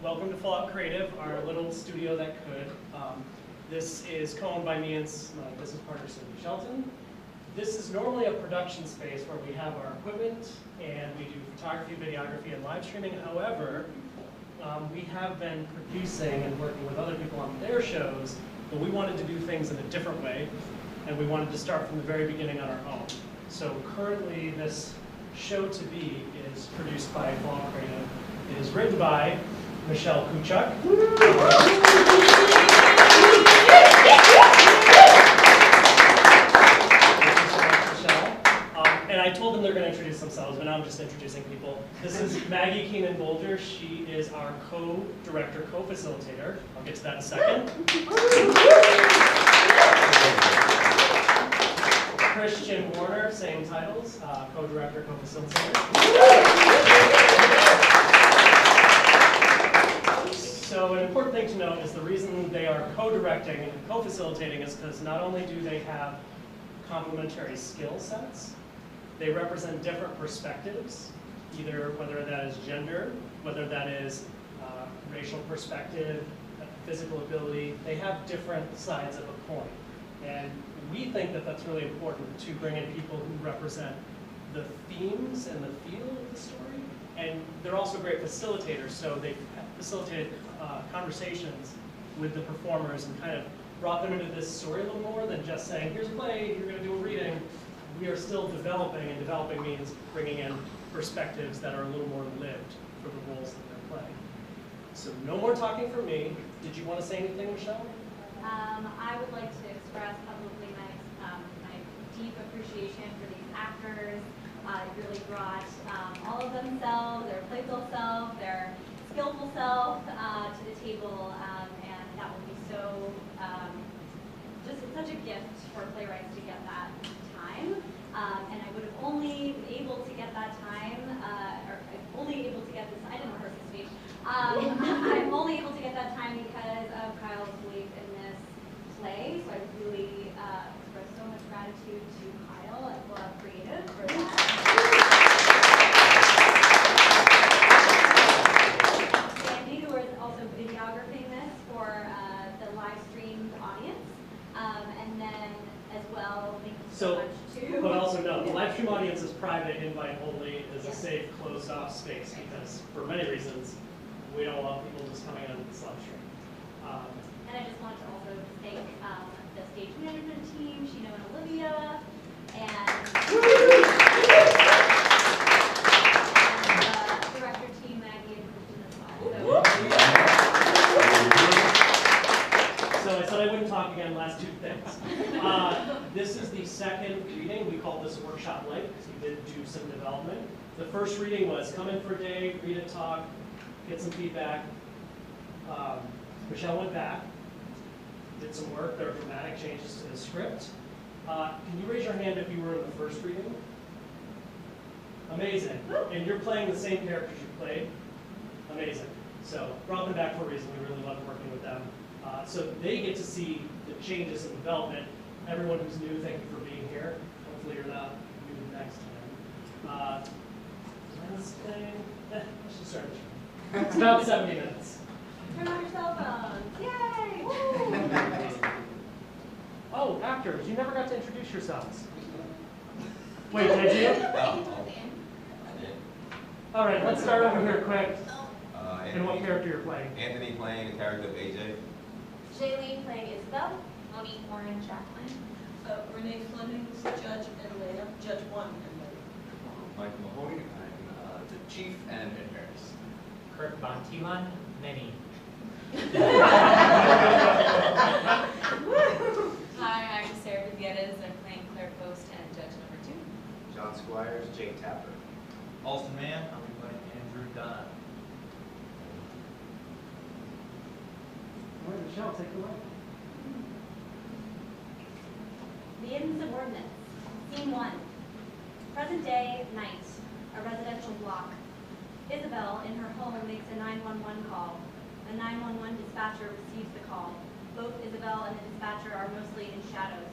welcome to Fallout Creative, our little studio that could. This is co-owned by me and my business partner, Cindy Shelton. This is normally a production space where we have our equipment and we do photography, videography, and live streaming. However, we have been producing and working with other people on their shows, but we wanted to do things in a different way, and we wanted to start from the very beginning on our own. So currently, this show to be is produced by Fallout Creative. It is written by Michelle Kuchuk. And I told them they're going to introduce themselves, but now I'm just introducing people. This is Maggie Keenan-Bolger. She is our co-director, co-facilitator. I'll get to that in a second. Christian Warner, same titles, co-director, co-facilitator. So an important thing to note is the reason they are co-directing and co-facilitating is because not only do they have complementary skill sets, they represent different perspectives, either whether that is gender, whether that is racial perspective, physical ability. They have different sides of a coin. And we think that that's really important to bring in people who represent the themes and the feel of the story. And they're also great facilitators, so they've facilitated conversations with the performers and kind of brought them into this story a little more than just saying, here's a play, you're going to do a reading. We are still developing, and developing means bringing in perspectives that are a little more lived for the roles that they're playing. So no more talking from me. Did you want to say anything, Michelle? I would like to express publicly my deep appreciation for these actors. They really brought all of themselves, their playful self, their skillful self to the table, and that will be so, just such a gift for playwrights to get that time. And I would have only been able to get that time, or only able to get this, I didn't rehearse the speech. I'm only able to get that time because of Kyle's belief in this play, so I really express so much gratitude to Kyle at Fallout Creative for that. Sandy, who is also videographing this for the live streamed audience, and then as well, thank you so much to. But also no, the live stream audience is private, invite only, is a safe, closed off space because for many reasons, we don't want people just coming on this live stream. And I just want to also thank the stage management team, Shino and Olivia, and the director team, Maggie and Christian as well. So I said I wouldn't talk again, last two things. This is the second reading. We call this workshop light because we did do some development. The first reading was come in for a day, read it, talk, get some feedback. Michelle went back, did some work. There were dramatic changes to the script. Can you raise your hand if you were in the first reading? Amazing. And you're playing the same characters you played? Amazing. So brought them back for a reason. We really loved working with them. So they get to see the changes in development. Everyone who's new, thank you for being here. Hopefully you're not new next time. Wednesday, let's just start. It's about 70 minutes. Turn on your cell phones. Yay! Oh, actors, you never got to introduce yourselves. Wait, did you? I did. All right, let's start over here quick. And what Anthony, character you're playing? Anthony playing the character of AJ. Shailene playing Isabel. Monique Warren, Jacqueline. Renee Fleming, Judge and Leia, Judge 1 and Mike Mahoney, I'm the chief and Harris. Kurt Bontilan, Many. Hi, I'm Sarah Villegas. I'm playing Claire Post and Judge number 2. John Squires, Jake Tapper. Alston Mann, I'll be playing Andrew Dunn. All right, Michelle, take it away. The Insubordinates. Scene 1. Present day, night. A residential block. Isabel, in her home, makes a 911 call. A 911 dispatcher receives the call. Both Isabel and the dispatcher are mostly in shadows.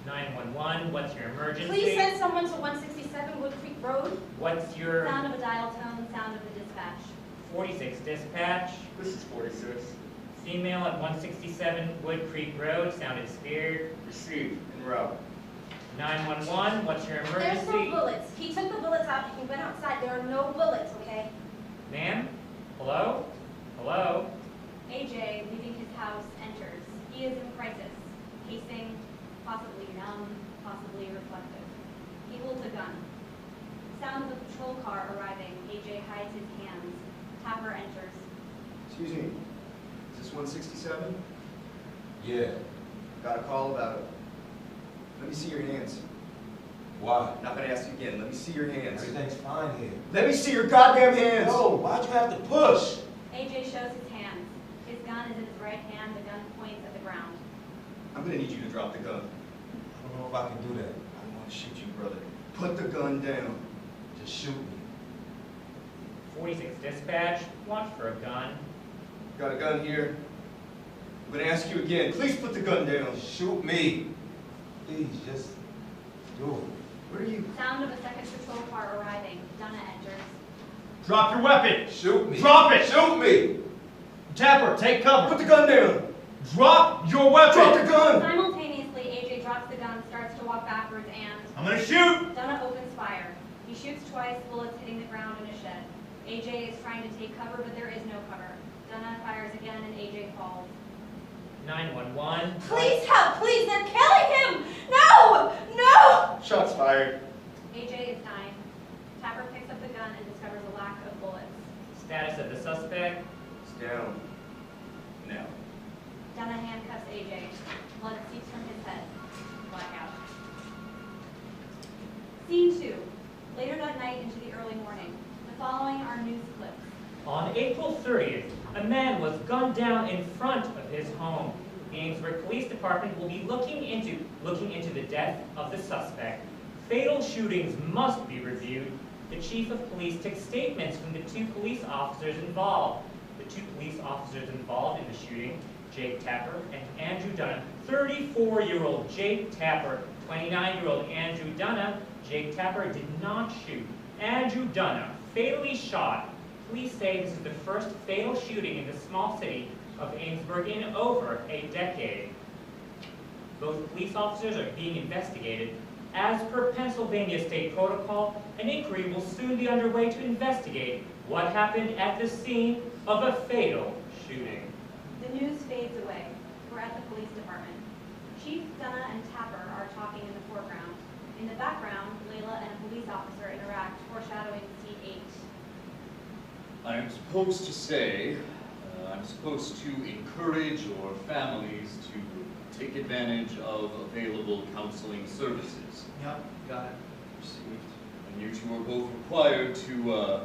911, what's your emergency? Please send someone to 167 Wood Creek Road. What's your... Sound of a dial tone, sound of the dispatch. 46 dispatch. This is 46. Female at 167 Wood Creek Road sounded scared. Received. En route. 911, what's your There's no emergency? bullets. He took the bullets out and he went outside. There are no bullets, okay? Ma'am? Hello? Hello? AJ, leaving his house, enters. He is in crisis, pacing, possibly numb, possibly reflective. He holds a gun. Sound of a patrol car arriving. AJ hides his hands. Tapper enters. Excuse me, is this 167? Yeah. Got a call about it. Let me see your hands. Why? Not gonna ask you again. Let me see your hands. Everything's fine here. Let me see your goddamn hands! No, why'd you have to push? AJ shows his hands. His gun is in his right hand. The gun points at the ground. I'm gonna need you to drop the gun. I don't know if I can do that. I don't wanna shoot you, brother. Put the gun down. Just shoot me. 46 dispatch, watch for a gun. Got a gun here. I'm gonna ask you again. Please put the gun down. Shoot me. Please, just do it. Where are you? Sound of a second patrol car arriving. Dunna enters. Drop your weapon! Shoot me. Drop it! Shoot me. Tapper, take cover! Put the gun down! Drop your weapon! Drop the gun! Simultaneously, AJ drops the gun, starts to walk backwards, and I'm gonna shoot! Dunna opens fire. He shoots twice, bullets hitting the ground in a shed. AJ is trying to take cover, but there is no cover. Dunna fires again, and AJ falls. 911. Please help, please, they're killing him! No! No! Shots fired. AJ is dying. Tapper picks up the gun and discovers a lack of bullets. Status of the suspect. It's down. Now. Dunna handcuffs AJ. Blood seeps from his head. Blackout. Scene 2. Later that night into the early morning. The following are news clips. On April 30th, a man was gunned down in front of his home. The Amesburg Police Department will be looking into the death of the suspect. Fatal shootings must be reviewed. The chief of police took statements from the two police officers involved. The two police officers involved in the shooting, Jake Tapper and Andrew Dunna. 34-year-old Jake Tapper, 29-year-old Andrew Dunna. Jake Tapper did not shoot. Andrew Dunna, fatally shot. Police say this is the first fatal shooting in the small city of Amesburg in over a decade. Both police officers are being investigated. As per Pennsylvania state protocol, an inquiry will soon be underway to investigate what happened at the scene of a fatal shooting. The news fades away. We're at the police department. Chief Dunna and Tapper are talking in the foreground. In the background, Layla and a police officer interact, foreshadowing scene 8. I am supposed to say, I'm supposed to encourage your families to take advantage of available counseling services. Yep, got it. Received. And you two are both required to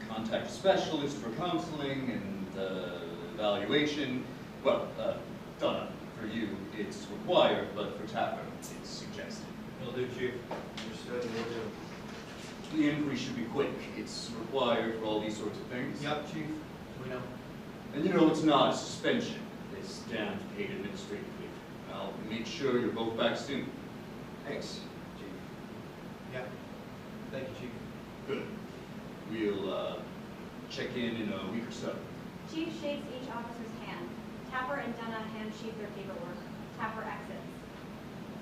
contact a specialist for counseling and evaluation. Well, Donna, for you, it's required, but for Tapper, it's suggested. Will do, Chief. Understood. Will do. The inquiry should be quick. It's required for all these sorts of things. Yep, Chief. We know. And you know, it's not a suspension. They stand paid administratively. I'll make sure you're both back soon. Thanks, Chief. Yeah. Thank you, Chief. Good. We'll check in a week or so. Chief shakes each officer's hand. Tapper and Dunna hand Chief their paperwork. Tapper exits.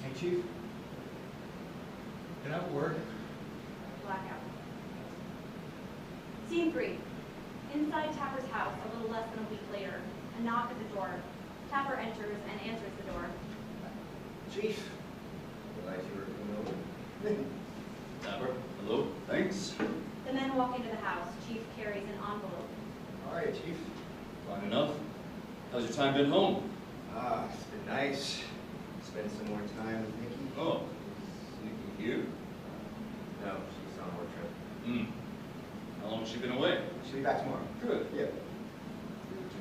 Hey, Chief. Get out work. Blackout. Scene 3. Inside Tapper's house, a little less than a week later, a knock at the door. Tapper enters and answers the door. Chief. Glad you were coming over. Tapper, hello, thanks. The men walk into the house. Chief carries an envelope. How are you, Chief? Fine enough. How's your time been home? It's been nice. Spend some more time with Nikki. Oh, Nikki here? No, she's on a work trip. Hmm. How long has she been away? She'll be back tomorrow. Good. Yeah.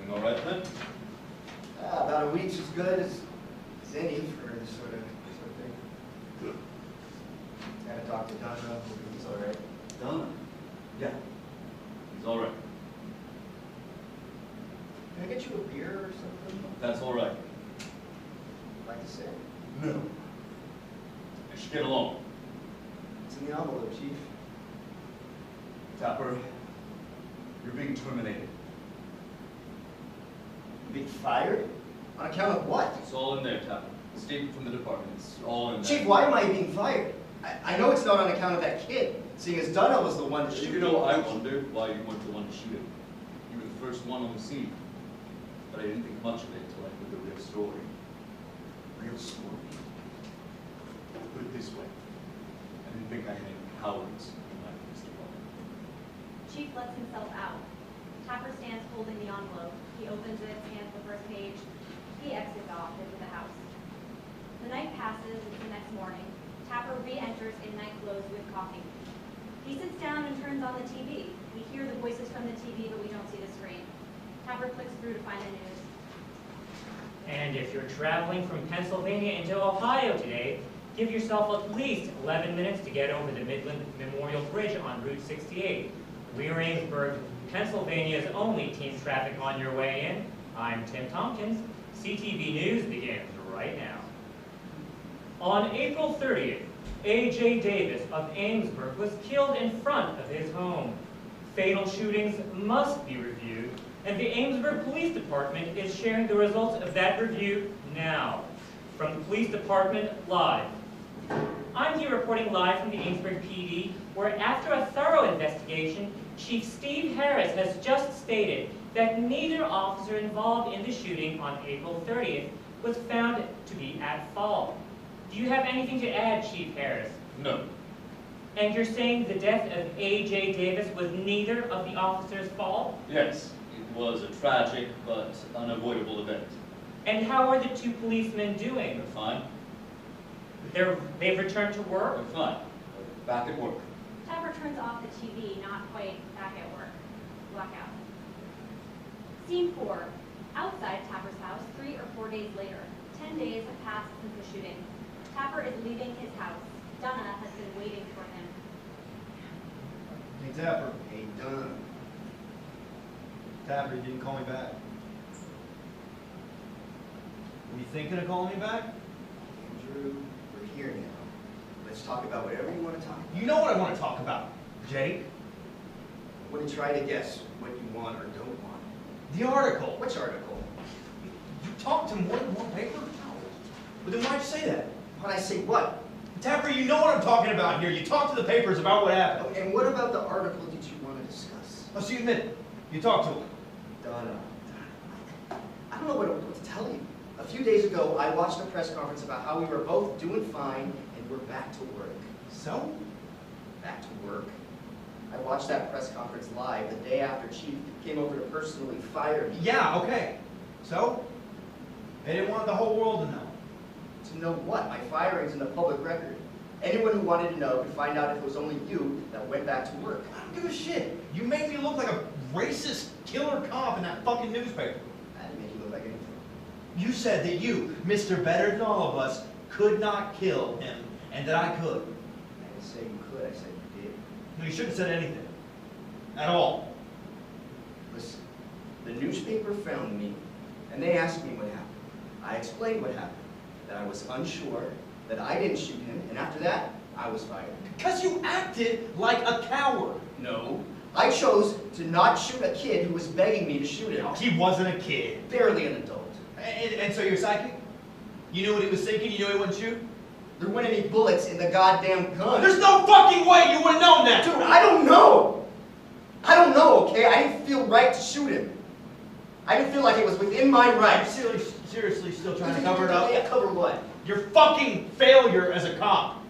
Doing all right then? About a week's as good as any for this sort of thing. Good. Had to talk to Donna. Hoping he's all right. Done? Yeah. He's all right. Can I get you a beer or something? That's all right. Like to say. No. I should get along. It's in the envelope, Chief. Tapper, you're You're being terminated. Being fired? On account of what? It's all in there, Tapper. Statement from the department. It's all in there. Chief, why am I being fired? I know it's not on account of that kid, seeing as Dunno was the one to shoot You know, I wondered why you weren't the one to shoot him. You were the first one on the scene. But I didn't think much of it until I heard the real story. Real story? Put it this way. I didn't think I had any cowards in my police department. Chief lets himself out. Tapper stands holding the envelope. He opens it, scans the first page. He exits off into the house. The night passes. It's the next morning. Tapper re-enters in night clothes with coffee. He sits down and turns on the TV. We hear the voices from the TV, but we don't see the screen. Tapper clicks through to find the news. And if you're traveling from Pennsylvania into Ohio today, give yourself at least 11 minutes to get over the Midland Memorial Bridge on Route 68. We're Amesburg, Pennsylvania's only team traffic on your way in. I'm Tim Tompkins. CTV News begins right now. On April 30th, A.J. Davis of Amesburg was killed in front of his home. Fatal shootings must be reviewed, and the Amesburg Police Department is sharing the results of that review now. From the Police Department, live. I'm here reporting live from the Amesburg PD, where after a thorough investigation, Chief Steve Harris has just stated that neither officer involved in the shooting on April 30th was found to be at fault. Do you have anything to add, Chief Harris? No. And you're saying the death of A.J. Davis was neither of the officers' fault? Yes, it was a tragic but unavoidable event. And how are the two policemen doing? They're fine. They've returned to work? They're fine. They're back at work. Tapper turns off the TV, not quite back at work. Blackout. Scene 4. Outside Tapper's house, 3 or 4 days later. 10 days have passed since the shooting. Tapper is leaving his house. Donna has been waiting for him. Hey, Tapper. Hey, Dunno. Tapper, you didn't call me back. Were you thinking of calling me back? Andrew, we're here now. Let's talk about whatever you want to talk about. You know what I want to talk about, Jake. I want to try to guess what you want or don't want. The article. Which article? You talked to more than one paper? But then why'd you say that? Why'd I say what? Tapper, you know what I'm talking about here. You talked to the papers about what happened. Oh, and what about the article did you want to discuss? Oh, so you admit it. You talked to him. Donna. I don't know what to tell you. A few days ago, I watched a press conference about how we were both doing fine and we're back to work. So? Back to work. I watched that press conference live the day after Chief came over to personally fire me. Yeah, okay. So? They didn't want the whole world to know. To know what? My firing's in the public record. Anyone who wanted to know could find out if it was only you that went back to work. I don't give a shit. You made me look like a racist killer cop in that fucking newspaper. I didn't make you look like anything. You said that you, Mr. Better Than All of Us, could not kill him, and that I could. I didn't say you could, I said you did. No, you shouldn't have said anything. At all. Listen, the newspaper found me, and they asked me what happened. I explained what happened, that I was unsure, that I didn't shoot him, and after that, I was fired. Because you acted like a coward. No, I chose to not shoot a kid who was begging me to shoot him. He wasn't a kid. Barely an adult. And so you're psychic? You knew what he was thinking? You knew he wouldn't shoot? There weren't any bullets in the goddamn gun. There's no fucking way you would have known that! Dude, I don't know! I don't know, okay? I didn't feel right to shoot him. I didn't feel like it was within my I'm rights. seriously still trying to cover it up? Yeah, cover what? Your fucking failure as a cop.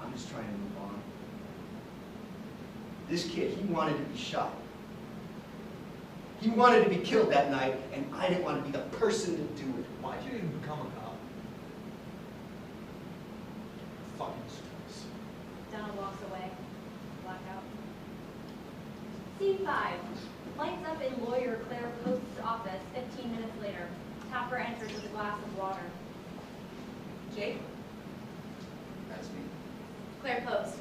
I'm just trying to move on. This kid, he wanted to be shot. He wanted to be killed that night, and I didn't want to be the person to do it. Why'd you even become a cop? Fucking stress. Donna walks away. Blackout. Scene 5. Lights up in lawyer Claire Post's office 15 minutes later. Tapper enters with a glass of water. Jake? That's me. Claire Post.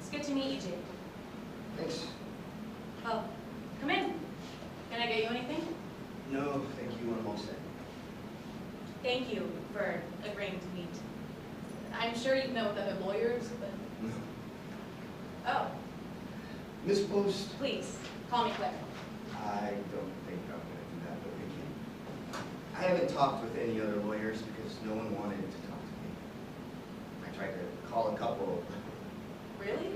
It's good to meet you, Jake. Thanks. Oh, come in. Can I get you anything? No, thank you, I'm all set. Thank you for agreeing to meet. I'm sure you've met with other lawyers, but... No. Oh, Miss Post, Please, call me Claire. I don't think I'm gonna do that, but thank you. I haven't talked with any other lawyers because no one wanted to talk to me. I tried to call a couple. Really?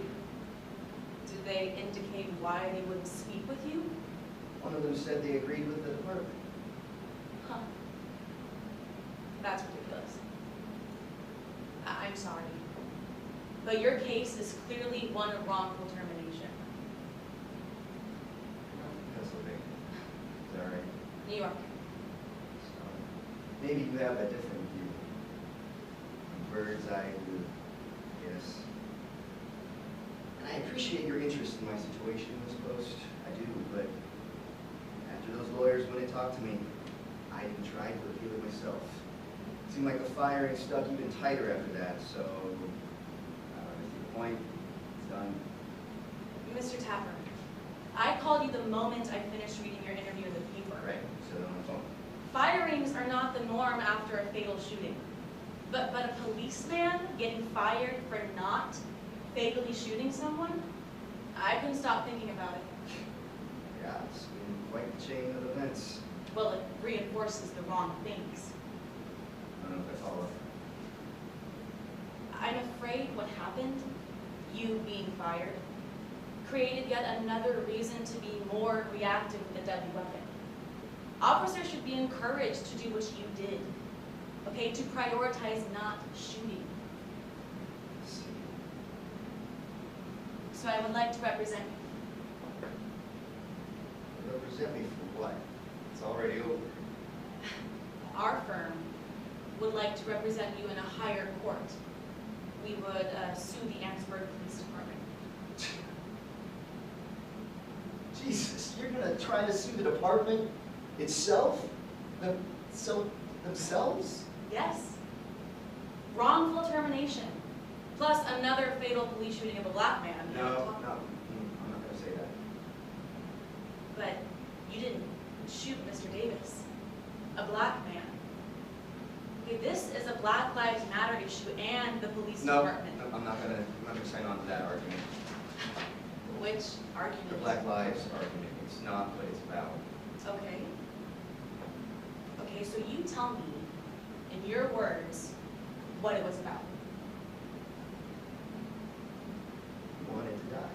Did they indicate why they wouldn't speak with you? One of them said they agreed with the department. Huh. That's ridiculous. I'm sorry. But your case is clearly one of wrongful termination. Pennsylvania. Is that right? New York. So, maybe you have a different view. A bird's eye view, yes. And I appreciate your interest in my situation, Miss Post. I do, but after those lawyers wouldn't talk to me, I even tried to appeal it myself. It seemed like the firing stuck even tighter after that, so the point, it's done. Mr. Tapper, I called you the moment I finished reading your interview in the paper. Right, so on the phone. Firings are not the norm after a fatal shooting. But a policeman getting fired for not fatally shooting someone? I couldn't stop thinking about it. Yeah, it's been quite the chain of events. Well, it reinforces the wrong things. I don't know if I follow. I'm afraid what happened, you being fired, created yet another reason to be more reactive with a deadly weapon. Officers should be encouraged to do what you did, okay, to prioritize not shooting. So I would like to represent you. Represent me for what? It's already over. Our firm would like to represent you in a higher court. We would sue the Ansburg Police Department. Jesus, you're gonna try to sue the department itself? Themselves? Yes. Wrongful termination, plus another fatal police shooting of a black man. No, I'm not gonna say that. But you didn't shoot Mr. Davis, a black man. Okay, this is a Black Lives Matter issue and the police department. No, I'm not gonna sign on to that argument. Which argument? The Black Lives argument. It's not what it's about. Okay. Okay, so you tell me, in your words, what it was about. You wanted to die.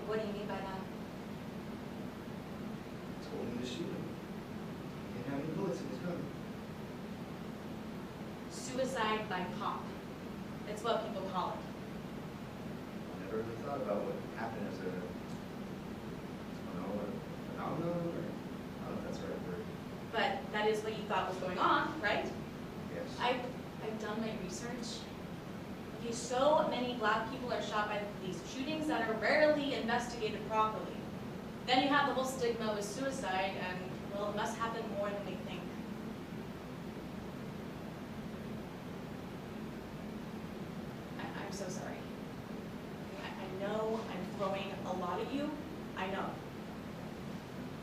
What do you mean by that? I told him to shoot him. He didn't have any bullets in his gun. Suicide by cop. It's what people call it. I never really thought about what happened as a phenomenon, or I don't know if that's the right word. But that is what you thought was going on, right? Yes. I've done my research. Okay, so many black people are shot by the police. Shootings that are rarely investigated properly. Then you have the whole stigma with suicide, and, well, it must happen more than we think. I'm so sorry. I know I'm throwing a lot at you. I know.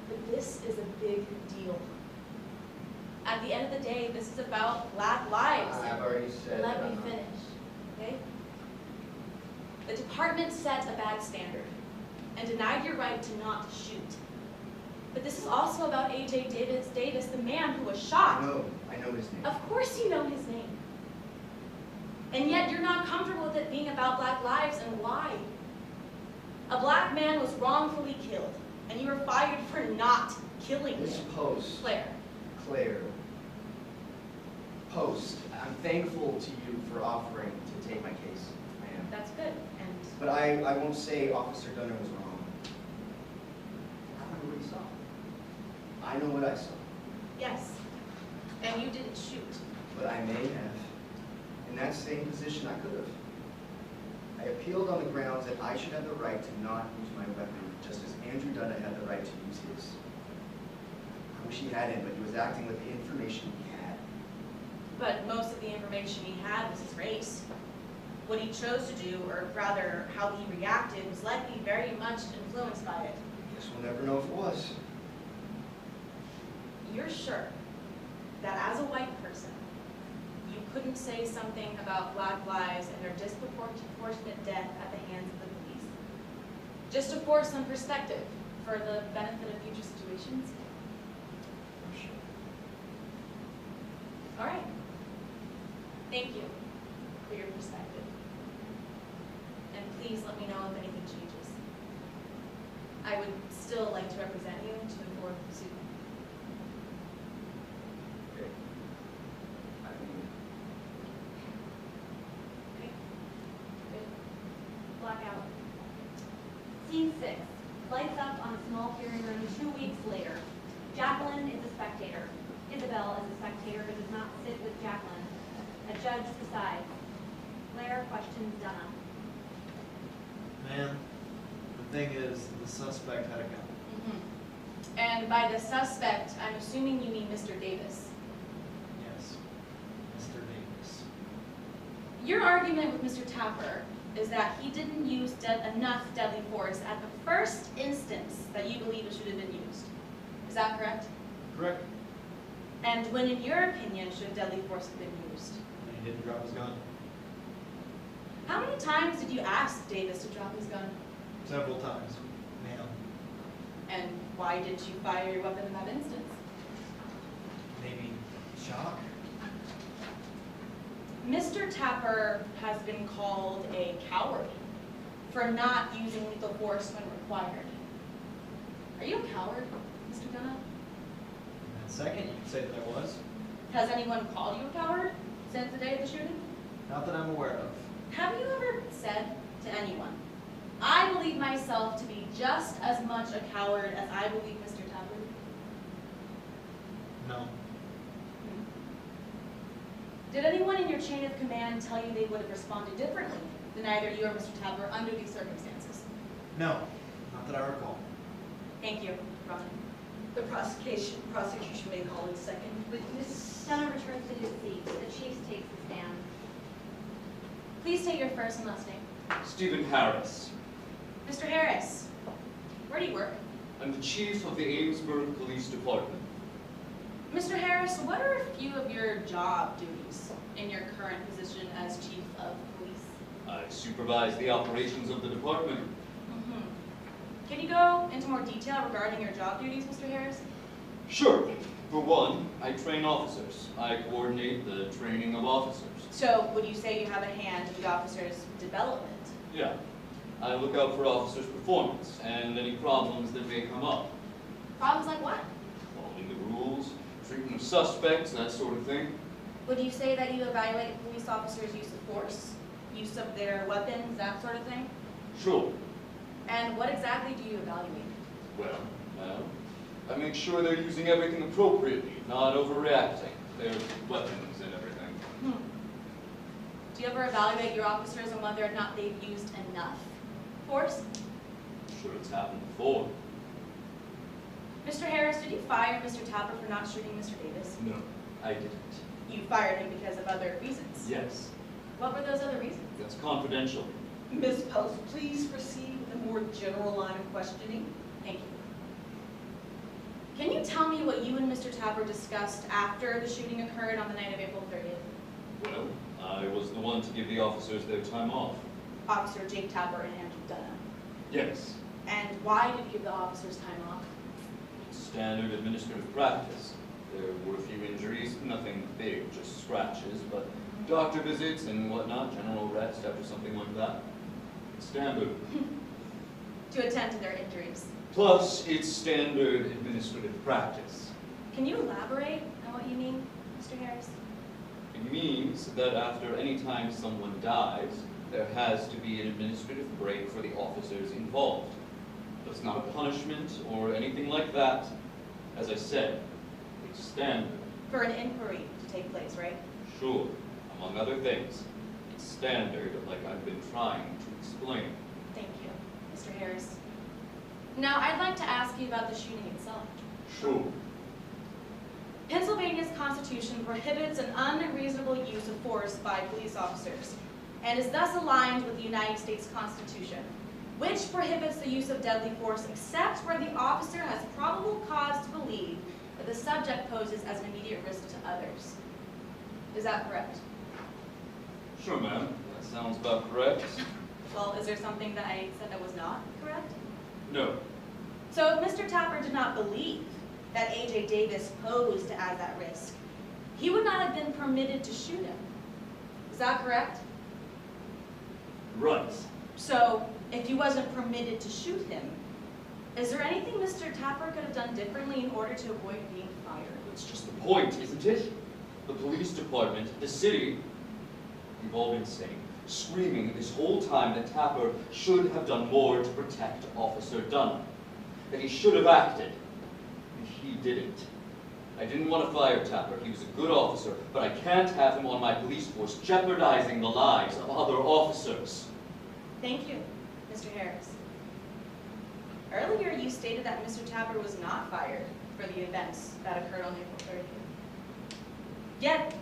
But this is a big deal. At the end of the day, this is about black lives. I've already said Let that me I'm not- finish, okay? The department set a bad standard and denied your right to not shoot. But this is also about A.J. Davis, the man who was shot. I know his name. Of course you know his name. And yet you're not comfortable with it being about black lives, and why? A black man was wrongfully killed, and you were fired for not killing Miss him. Post. Claire. Post. I'm thankful to you for offering to take my case. I am. That's good. And But I won't say Officer Gunner was wrong. I don't know what he saw. I know what I saw. yes, and you didn't shoot. But I may have. In that same position, I could have. I appealed on the grounds that I should have the right to not use my weapon, just as Andrew Dunn had the right to use his. I wish he hadn't, but he was acting with the information he had. But most of the information he had was his race. What he chose to do, or rather how he reacted, was likely very much influenced by it. Guess we'll never know if it was. You're sure that as a white person, you couldn't say something about Black lives and their disproportionate death at the hands of the police? Just to force some perspective for the benefit of future situations? All right. Thank you for your perspective. And please let me know if anything changes. I would still like to represent you to the fourth suit. Okay. I mean, Okay? Good. Blackout. Scene 6. Lights up on a small hearing room 2 weeks later. Jacqueline is a spectator. Isabel is a spectator but does not sit with Jacqueline. A judge presides. Claire questions Donna. Man, the thing is, the suspect had a gun. And by the suspect, I'm assuming you mean Mr. Davis. Yes, Mr. Davis. Your argument with Mr. Tapper is that he didn't use enough deadly force at the first instance that you believe it should have been used. Is that correct? Correct. And when, in your opinion, should deadly force have been used? And he didn't drop his gun. How many times did you ask Davis to drop his gun? Several times. Ma'am. And why didn't you fire your weapon in that instance? Maybe shock? Mr. Tapper has been called a coward for not using lethal force when required. Are you a coward, Mr. Dunn? And second, you could say that I was. Has anyone called you a coward since the day of the shooting? Not that I'm aware of. Have you ever said to anyone, I believe myself to be just as much a coward as I believe Mr. Tapper? No. Did anyone in your chain of command tell you they would have responded differently than either you or Mr. Tapper under these circumstances? No, not that I recall. Thank you, Ron. The prosecution may call its second witness. Donna returns to his seat. The chief takes the stand. Please state your first and last name. Stephen Harris. Mr. Harris, where do you work? I'm the chief of the Amesburg Police Department. Mr. Harris, what are a few of your job duties in your current position as chief of police? I supervise the operations of the department. Can you go into more detail regarding your job duties, Mr. Harris? Sure. For one, I train officers. I coordinate the training of officers. So, would you say you have a hand in the officers' development? Yeah. I look out for officers' performance and any problems that may come up. Problems like what? Following the rules, treatment of suspects, that sort of thing. Would you say that you evaluate police officers' use of force, use of their weapons, that sort of thing? Sure. And what exactly do you evaluate? Well, I make sure they're using everything appropriately, not overreacting. Their weapons and everything. Do you ever evaluate your officers on whether or not they've used enough force? Sure, it's happened before. Mr. Harris, did you fire Mr. Tapper for not shooting Mr. Davis? No, I didn't. You fired him because of other reasons. Yes, What were those other reasons? that's confidential. Ms. Post, please proceed with a more general line of questioning. Thank you. Can you tell me what you and Mr. Tapper discussed after the shooting occurred on the night of April 30th? Well, I was the one to give the officers their time off. Officer Jake Tapper and Andrew Dunham. Yes, And why did you give the officers time off? it's standard administrative practice. There were a few injuries, nothing big, just scratches, but doctor visits and whatnot, general rest after something like that. It's standard. To attend to their injuries. Plus, it's standard administrative practice. Can you elaborate on what you mean, Mr. Harris? It means that after any time someone dies, there has to be an administrative break for the officers involved. That's not a punishment or anything like that. As I said, it's standard. For an inquiry to take place, right? Sure, among other things. It's standard, like I've been trying to explain. Thank you, Mr. Harris. Now, I'd like to ask you about the shooting itself. Sure. Pennsylvania's Constitution prohibits an unreasonable use of force by police officers, and is thus aligned with the United States Constitution, which prohibits the use of deadly force except where the officer has probable cause to believe that the subject poses as an immediate risk to others. Is that correct? Sure, ma'am. That sounds about correct. Well, is there something that I said that was not correct? No. So if Mr. Tapper did not believe that A.J. Davis posed as at risk, he would not have been permitted to shoot him. Is that correct? Right. So if he wasn't permitted to shoot him, is there anything Mr. Tapper could have done differently in order to avoid being fired? That's just the point, isn't it? The police department, the city, we've all been saying, screaming this whole time that Tapper should have done more to protect Officer Dunn. That he should have acted. And he didn't. I didn't want to fire Tapper. He was a good officer, but I can't have him on my police force jeopardizing the lives of other officers. Thank you, Mr. Harris. Earlier, you stated that Mr. Tapper was not fired for the events that occurred on April 30th. Yet,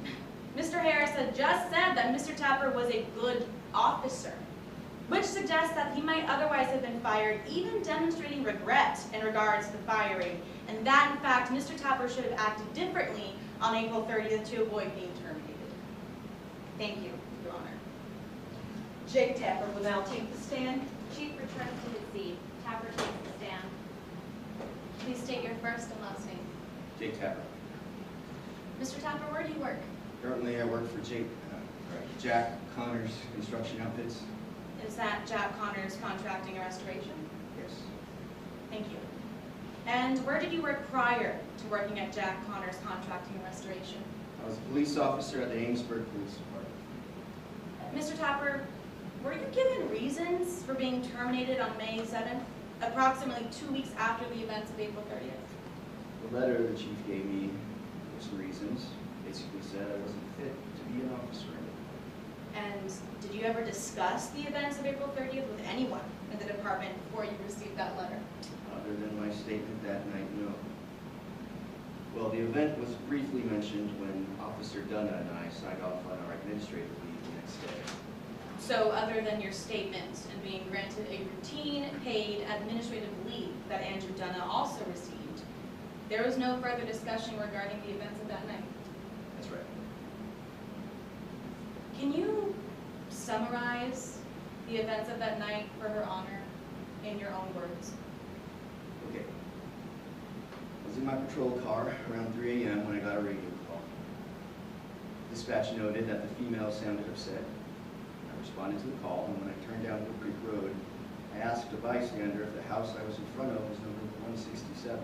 Mr. Harris had just said that Mr. Tapper was a good officer, which suggests that he might otherwise have been fired, even demonstrating regret in regards to the firing, and that, in fact, Mr. Tapper should have acted differently on April 30th to avoid being terminated. Thank you, Your Honor. Jake Tapper will now take the stand. Chief returns to his seat. Tapper takes the stand. Please state your first and last name. Jake Tapper. Mr. Tapper, where do you work? Currently, I work for Jack Connors Construction Outfits. Is that Jack Connors Contracting and Restoration? Yes. Thank you. And where did you work prior to working at Jack Connors Contracting and Restoration? I was a police officer at the Amesburg Police Department. Mr. Tapper, were you given reasons for being terminated on May 7th, approximately 2 weeks after the events of April 30th? The letter the chief gave me with some reasons basically said I wasn't fit to be an officer anymore. And did you ever discuss the events of April 30th with anyone in the department before you received that letter? Other than my statement that night, no. Well, the event was briefly mentioned when Officer Dunn and I signed off on our administrative leave the next day. So other than your statement and being granted a routine paid administrative leave that Andrew Dunna also received, there was no further discussion regarding the events of that night? That's right. Can you summarize the events of that night for Her Honor in your own words? Okay. I was in my patrol car around 3 a.m. when I got a radio call. Dispatch noted that the female sounded upset. I responded to the call, and when I turned down Wood Creek Road, I asked a bystander if the house I was in front of was number 167.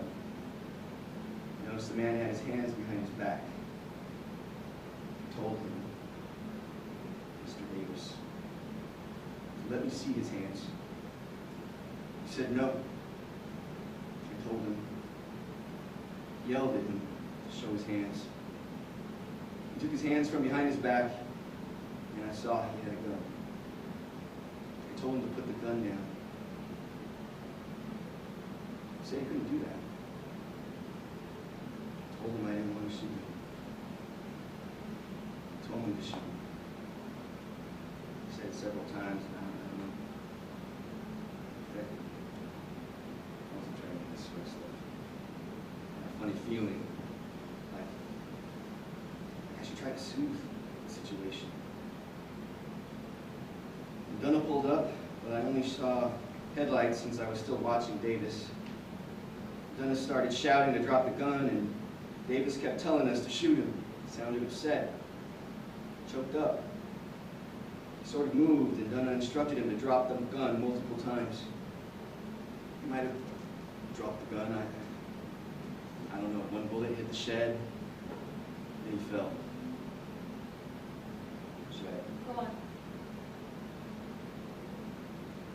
I noticed the man had his hands behind his back. I told him, Mr. Davis, to let me see his hands. He said no. I told him, yelled at him to show his hands. He took his hands from behind his back, and I saw he had a gun. I told him to put the gun down. He said he couldn't do that. I told him I didn't want to shoot him. I told him to shoot him. He said several times, and I don't know. I wasn't trying to dismiss stuff. I had a funny feeling, like I should try to soothe the situation. Dunna pulled up, but I only saw headlights since I was still watching Davis. Dunna started shouting to drop the gun, and Davis kept telling us to shoot him. He sounded upset, choked up. He sort of moved, and Dunna instructed him to drop the gun multiple times. He might have dropped the gun. I don't know. One bullet hit the shed, and he fell. Shed. Go on.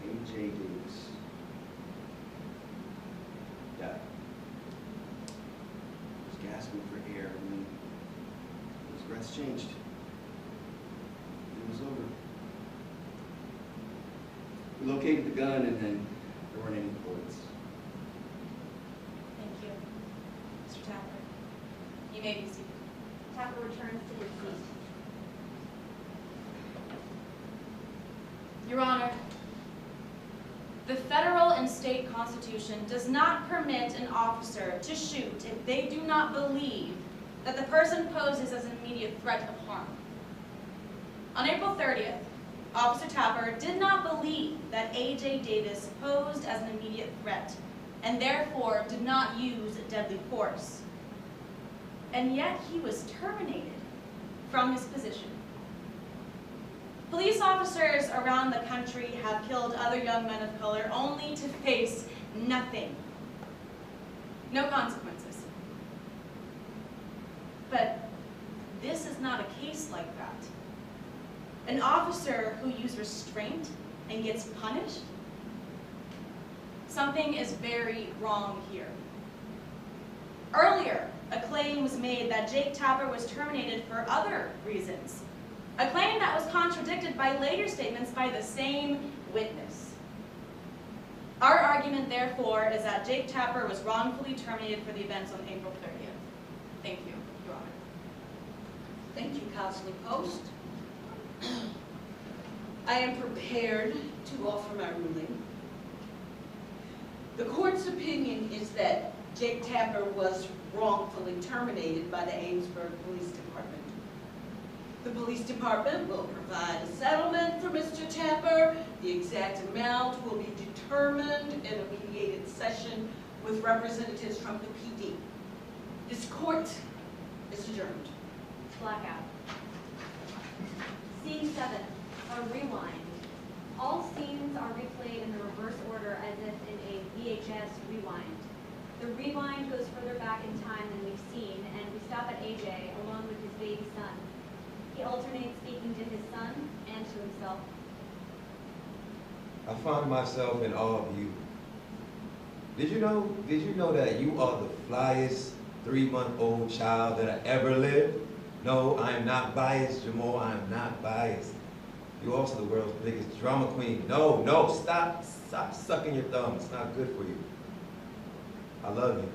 A.J. Davis died. He was gasping for air, and then his breath changed. It was over. We located the gun, and then there weren't any bullets. Thank you. Mr. Tapper, you may be seated. Tapper returns to his seat. Your Honor, the federal and state constitution does not permit an officer to shoot if they do not believe that the person poses as an immediate threat of harm. On April 30th, Officer Tapper did not believe that A.J. Davis posed as an immediate threat and therefore did not use deadly force. And yet he was terminated from his position. Police officers around the country have killed other young men of color only to face nothing. No consequences. But this is not a case like that. An officer who used restraint and gets punished? Something is very wrong here. Earlier, a claim was made that Jake Tapper was terminated for other reasons. A claim that was contradicted by later statements by the same witness. Our argument, therefore, is that Jake Tapper was wrongfully terminated for the events on April 30th. Thank you, Your Honor. Thank you, Counselor Post. I am prepared to offer my ruling. The court's opinion is that Jake Tapper was wrongfully terminated by the Amesburg Police Department. The police department will provide a settlement for Mr. Tapper. The exact amount will be determined in a mediated session with representatives from the PD. This court is adjourned. Blackout. Scene 7, a rewind. All scenes are replayed in the reverse order as if in a VHS rewind. The rewind goes further back in time than we've seen, and we stop at AJ alone with his baby son. He alternates speaking to his son and to himself. I find myself in awe of you. Did you know that you are the flyest 3-month-old child that I ever lived? No, I am not biased, Jamal. I am not biased. You're also the world's biggest drama queen. No, stop sucking your thumb. It's not good for you. I love you.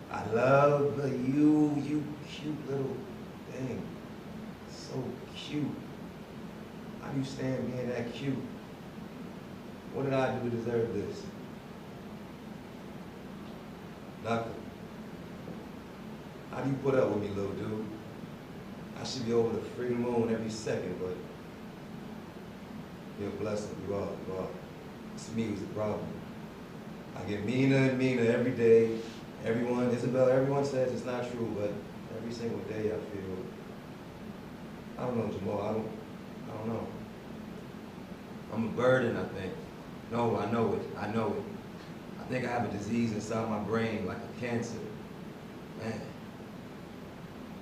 I love you, you cute little thing. So cute. How do you stand being that cute? What did I do to deserve this? Nothing. How do you put up with me, little dude? I should be over the freaking moon every second, but you're a blessing. You are. It's me who's the problem. I get meaner and meaner every day. Isabella, everyone says it's not true, but every single day I feel, I don't know, Jamal, I don't know. I'm a burden, I think. No, I know it. I think I have a disease inside my brain, like a cancer. Man.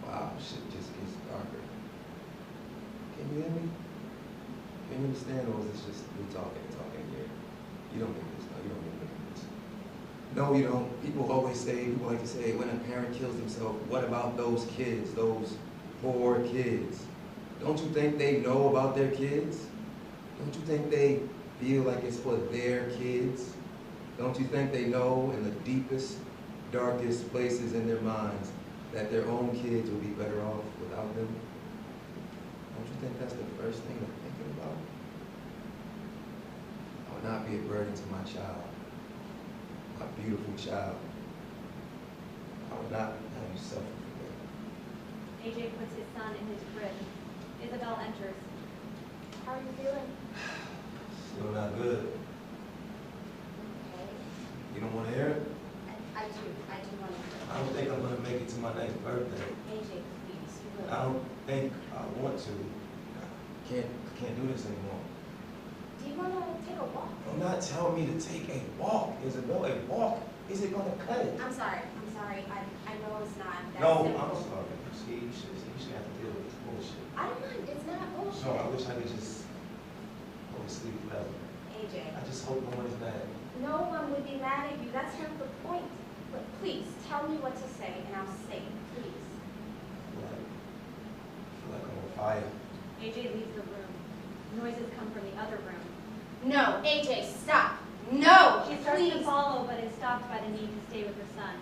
Wow, shit just gets darker. Can you hear me? Can you understand, or is this just me talking here? You don't get this, no, you don't get this. No, you don't. People like to say, when a parent kills themselves, what about those kids, those poor kids? Don't you think they know about their kids? Don't you think they feel like it's for their kids? Don't you think they know in the deepest, darkest places in their minds that their own kids will be better off without them? Don't you think that's the first thing they're thinking about? I would not be a burden to my child, my beautiful child. I would not have you suffer for that. AJ puts his son in his crib. Isabel enters. How are you feeling? Still not good. Okay. You don't want to hear it? I do want to. I don't think I'm going to make it to my next birthday. AJ, please, you will. I don't think I want to. I can't do this anymore. Do you want to take a walk? Do not tell me to take a walk, Isabel. A walk? Is it going to cut it? I'm sorry. I know it's not that No, simple. I'm sorry. See, you should have to deal with this bullshit. I don't mind. It's not bullshit. No, I wish I could just go to sleep forever. AJ, I just hope no one is mad. no one would be mad at you. That's not the point. But please, tell me what to say, and I'll say it. Please. I feel like I'm on fire. AJ leaves the room. Noises come from the other room. No, AJ, stop. No, She starts to please. follow, but is stopped by the need to stay with her son.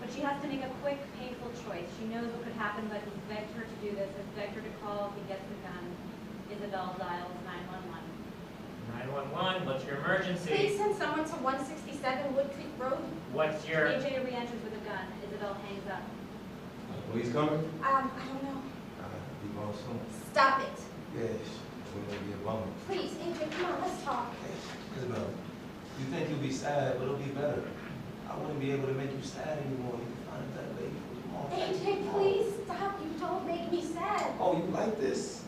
But she has to make a quick, painful choice. She knows what could happen, but he's begged her to do this. Has begged her to call if he gets the gun. Isabel dials 911. 911, what's your emergency? Please send someone to 167 Wood Creek Road. What's your... AJ re-enters with a gun. Isabel hangs up. Police coming? I don't know. Be going soon. Stop it. Yeah, it wouldn't be a bummer. Please, AJ, come on, let's talk. Isabel, you think you'll be sad, but it'll be better. I wouldn't be able to make you sad anymore. You can find a better baby for tomorrow. AJ, please stop. You don't make me sad. Oh, you like this?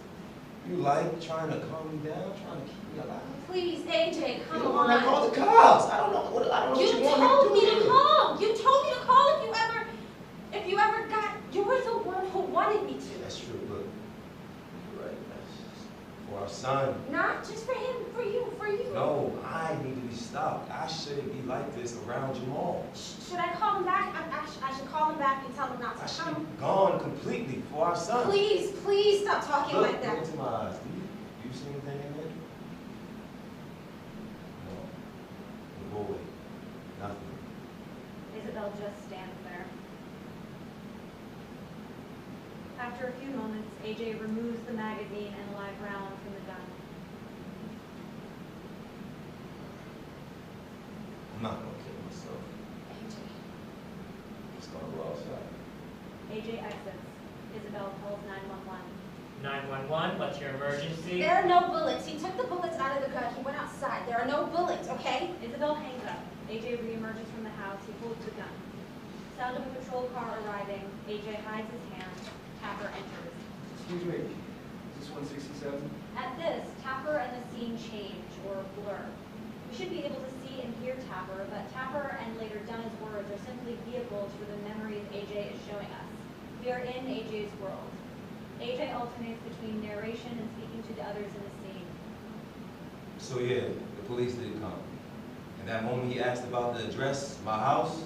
You like trying to calm me down, trying to keep me alive? Please, AJ, come You're the one that on. called the cops. I don't know what You you want told me me to do. to call. You told me to call if you ever got. You were the one who wanted me to. That's true, but you're right. That's for our son. Not just for him, for you, for you. No, I need to be stopped. I shouldn't be like this around Jamal. Should I call him back? I should call him back and tell him not I to should come. be gone completely for our son. Please, please stop talking Look, like that. look into my eyes. Do you see anything in there? No. The boy. Nothing. Isabel just stands there. After a few moments, AJ removes the magazine and live round from the gun. I'm not gonna kill myself. AJ. I'm just gonna go outside. AJ exits. Isabel calls 911. 911, what's your emergency? There are no bullets. He took the bullets out of the gun. He went outside. There are no bullets, okay? Isabel hangs up. AJ reemerges from the house. He holds the gun. Sound of a patrol car arriving. AJ hides his hand. Tapper enters. Excuse me, is this 167? At this, Tapper and the scene change, or blur. We should be able to see and hear Tapper, but Tapper and later Dunna's words are simply vehicles for the memories AJ is showing us. We are in AJ's world. AJ alternates between narration and speaking to the others in the scene. So yeah, the police did come. And that moment he asked about the address, my house,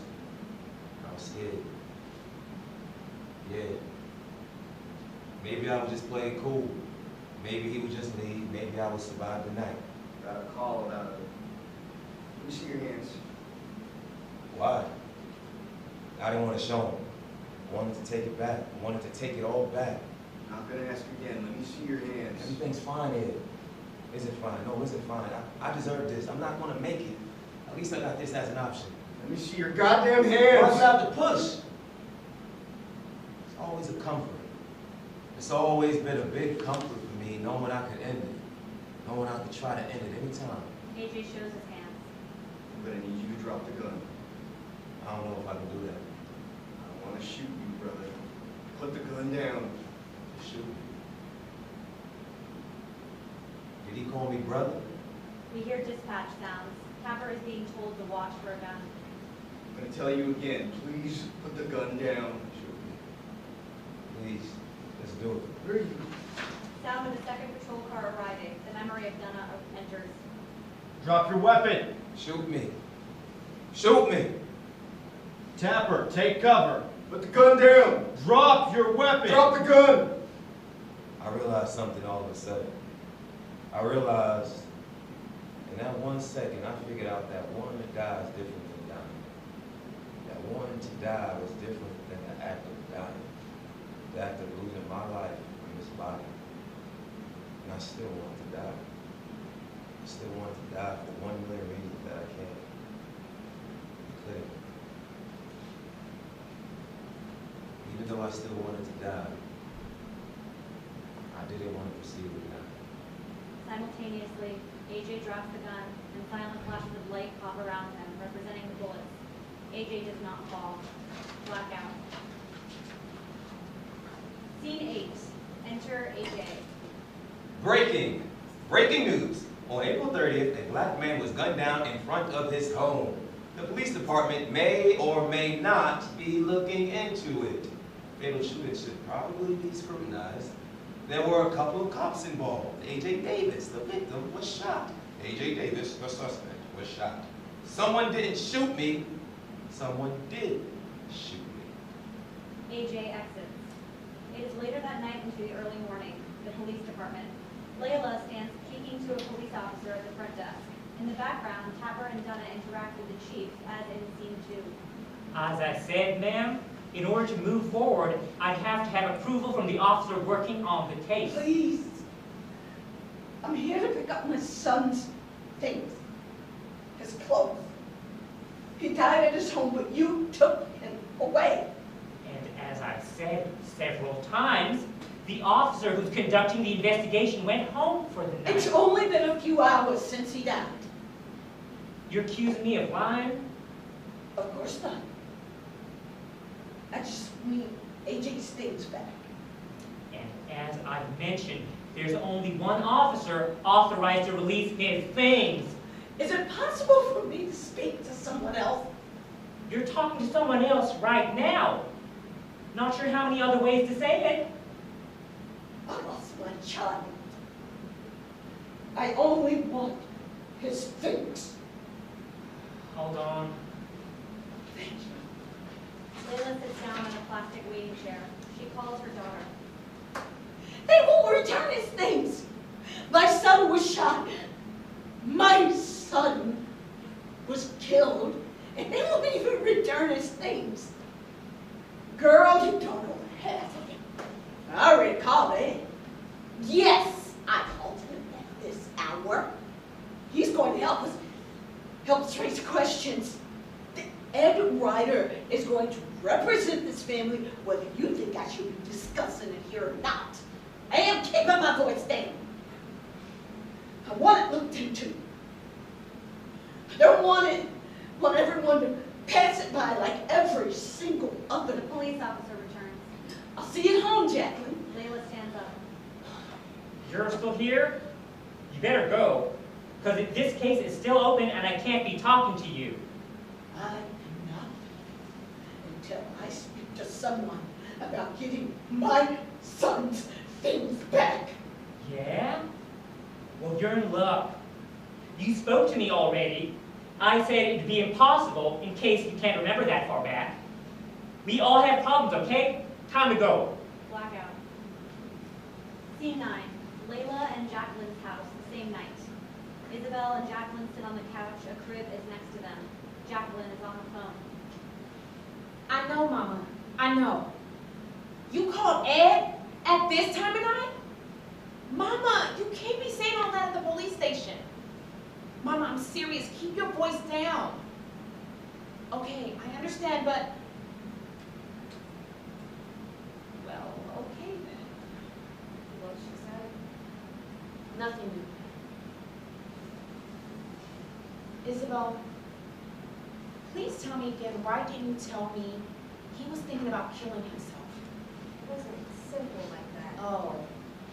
I was scared. Yeah. Maybe I was just playing cool. Maybe he would just leave. Maybe I would survive the night. Got a call about it. Let me see your hands. Why? I didn't want to show him. I wanted to take it back. I wanted to take it all back. Not gonna ask again. Let me see your hands. Everything's fine here. Is it fine? No, is it fine? I deserve this. I'm not gonna make it. At least I got this as an option. Let me see your goddamn Why hands. do you have to push? It's always a comfort. It's always been a big comfort for me knowing I could end it. Knowing I could try to end it anytime. AJ shows his hands. I'm gonna need you to drop the gun. I don't know if I can do that. I don't wanna shoot you, brother. Put the gun down. Shoot me. Did he call me brother? We hear dispatch sounds. Tapper is being told to watch for a gun. I'm gonna tell you again, please put the gun down. Shoot me. Please. Let's do it. Where are you? Sound of the second patrol car arriving. The memory of Dunna enters. Drop your weapon. Shoot me. Shoot me. Tapper, take cover. Put the gun down. Drop your weapon. Drop the gun. I realized something all of a sudden. I realized in that 1 second, I figured out that one to die is different than dying. That one to die was different than the act of dying. The act of losing my life in this body. And I still want to die. I still want to die for 1 million reasons that I can't be clear. Even though I still wanted to die, I didn't want to proceed with that. Simultaneously, AJ drops the gun, and silent flashes of light pop around him, representing the bullets. AJ does not fall. Blackout. Scene 8. Enter AJ. Breaking news. On April 30th, a black man was gunned down in front of his home. The police department may or may not be looking into it. Fatal shooting should probably be scrutinized. There were a couple of cops involved. A.J. Davis, the victim, was shot. A.J. Davis, the suspect, was shot. Someone didn't shoot me. Someone did shoot me. AJ exits. It is later that night into the early morning. The police department. Layla stands speaking to a police officer at the front desk. In the background, Tapper and Dunna interact with the chief, as in scene 2. As I said, ma'am, in order to move forward, I'd have to have approval from the officer working on the case. Please. I'm here to pick up my son's things. His clothes. He died at his home, but you took him away. And as I've said several times, The officer who's conducting the investigation went home for the night. It's only been a few hours since he died. You're accusing me of lying? Of course not. I just mean AJ stays back. And as I mentioned, there's only one officer authorized to release his things. Is it possible for me to speak to someone else? You're talking to someone else right now. Not sure how many other ways to say it. I lost my child. I only want his things. Hold on. Thank you. Layla sits down in a plastic waiting chair. She calls her daughter. They won't return his things. My son was shot. My son was killed. And they won't even return his things. Girl, you don't know half of it. I already called him. Yes, I called him at this hour. He's going to help us raise questions. The Ed Ryder is going to represent this family, whether you think I should be discussing it here or not. I am keeping my voice down. I want it looked into. I don't want everyone to pass it by like every single other. The police officer returns. I'll see you at home, Jacqueline. Layla stands up. You're still here? You better go, because this case is still open and I can't be talking to you. I am not until I speak to someone about getting my son's things back. Yeah? Well, you're in luck. You spoke to me already. I said it'd be impossible in case you can't remember that far back. We all have problems, okay? Time to go. Blackout. Scene 9. Layla and Jacqueline's house, the same night. Isabel and Jacqueline sit on the couch. A crib is next to them. Jacqueline is on the phone. I know, Mama. I know. You called Ed at this time of night? Mama, you can't be saying all that at the police station. Mama, I'm serious. Keep your voice down. Okay, I understand, but... Well, okay then. What she said? Nothing new. Isabel, please tell me again, why didn't you tell me he was thinking about killing himself? It wasn't simple like that. Oh,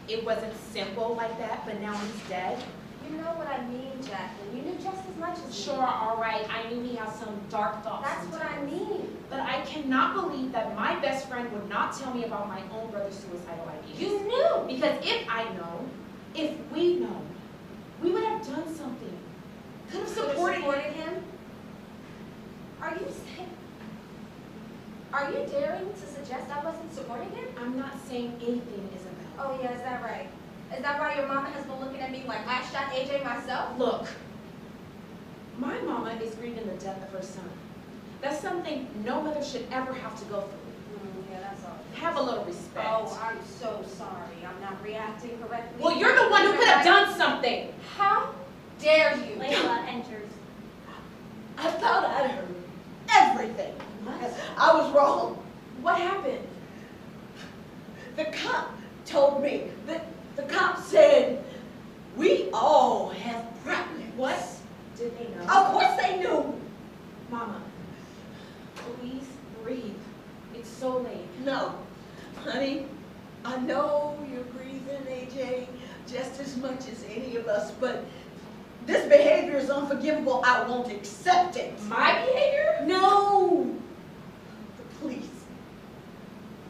it wasn't simple like that, but now he's dead? You know what I mean, Jacqueline. You knew just as much as me. Sure, all right, I knew he has some dark thoughts. That's what I mean. But I cannot believe that my best friend would not tell me about my own brother's suicidal ideas. You knew. Because if I'd known, if we'd known, we would have done something. Could have supported him. Are you daring to suggest I wasn't supporting him? I'm not saying anything, Isabel. Oh yeah, is that right? Is that why your mama has been looking at me like I shot AJ myself? Look, my mama is grieving the death of her son. That's something no mother should ever have to go through. Yeah, that's all. Have a little respect. Oh, I'm so sorry. I'm not reacting correctly. Well, you're the one who could have done something. How dare you? Layla enters. I thought I'd heard everything. I was wrong. What happened? The cop told me that the cop said we all have problems. What? Did they know? Of course they knew. Mama, please breathe. It's so late. No, honey, I know you're grieving, AJ, just as much as any of us, but this behavior is unforgivable. I won't accept it. My behavior? No. The police.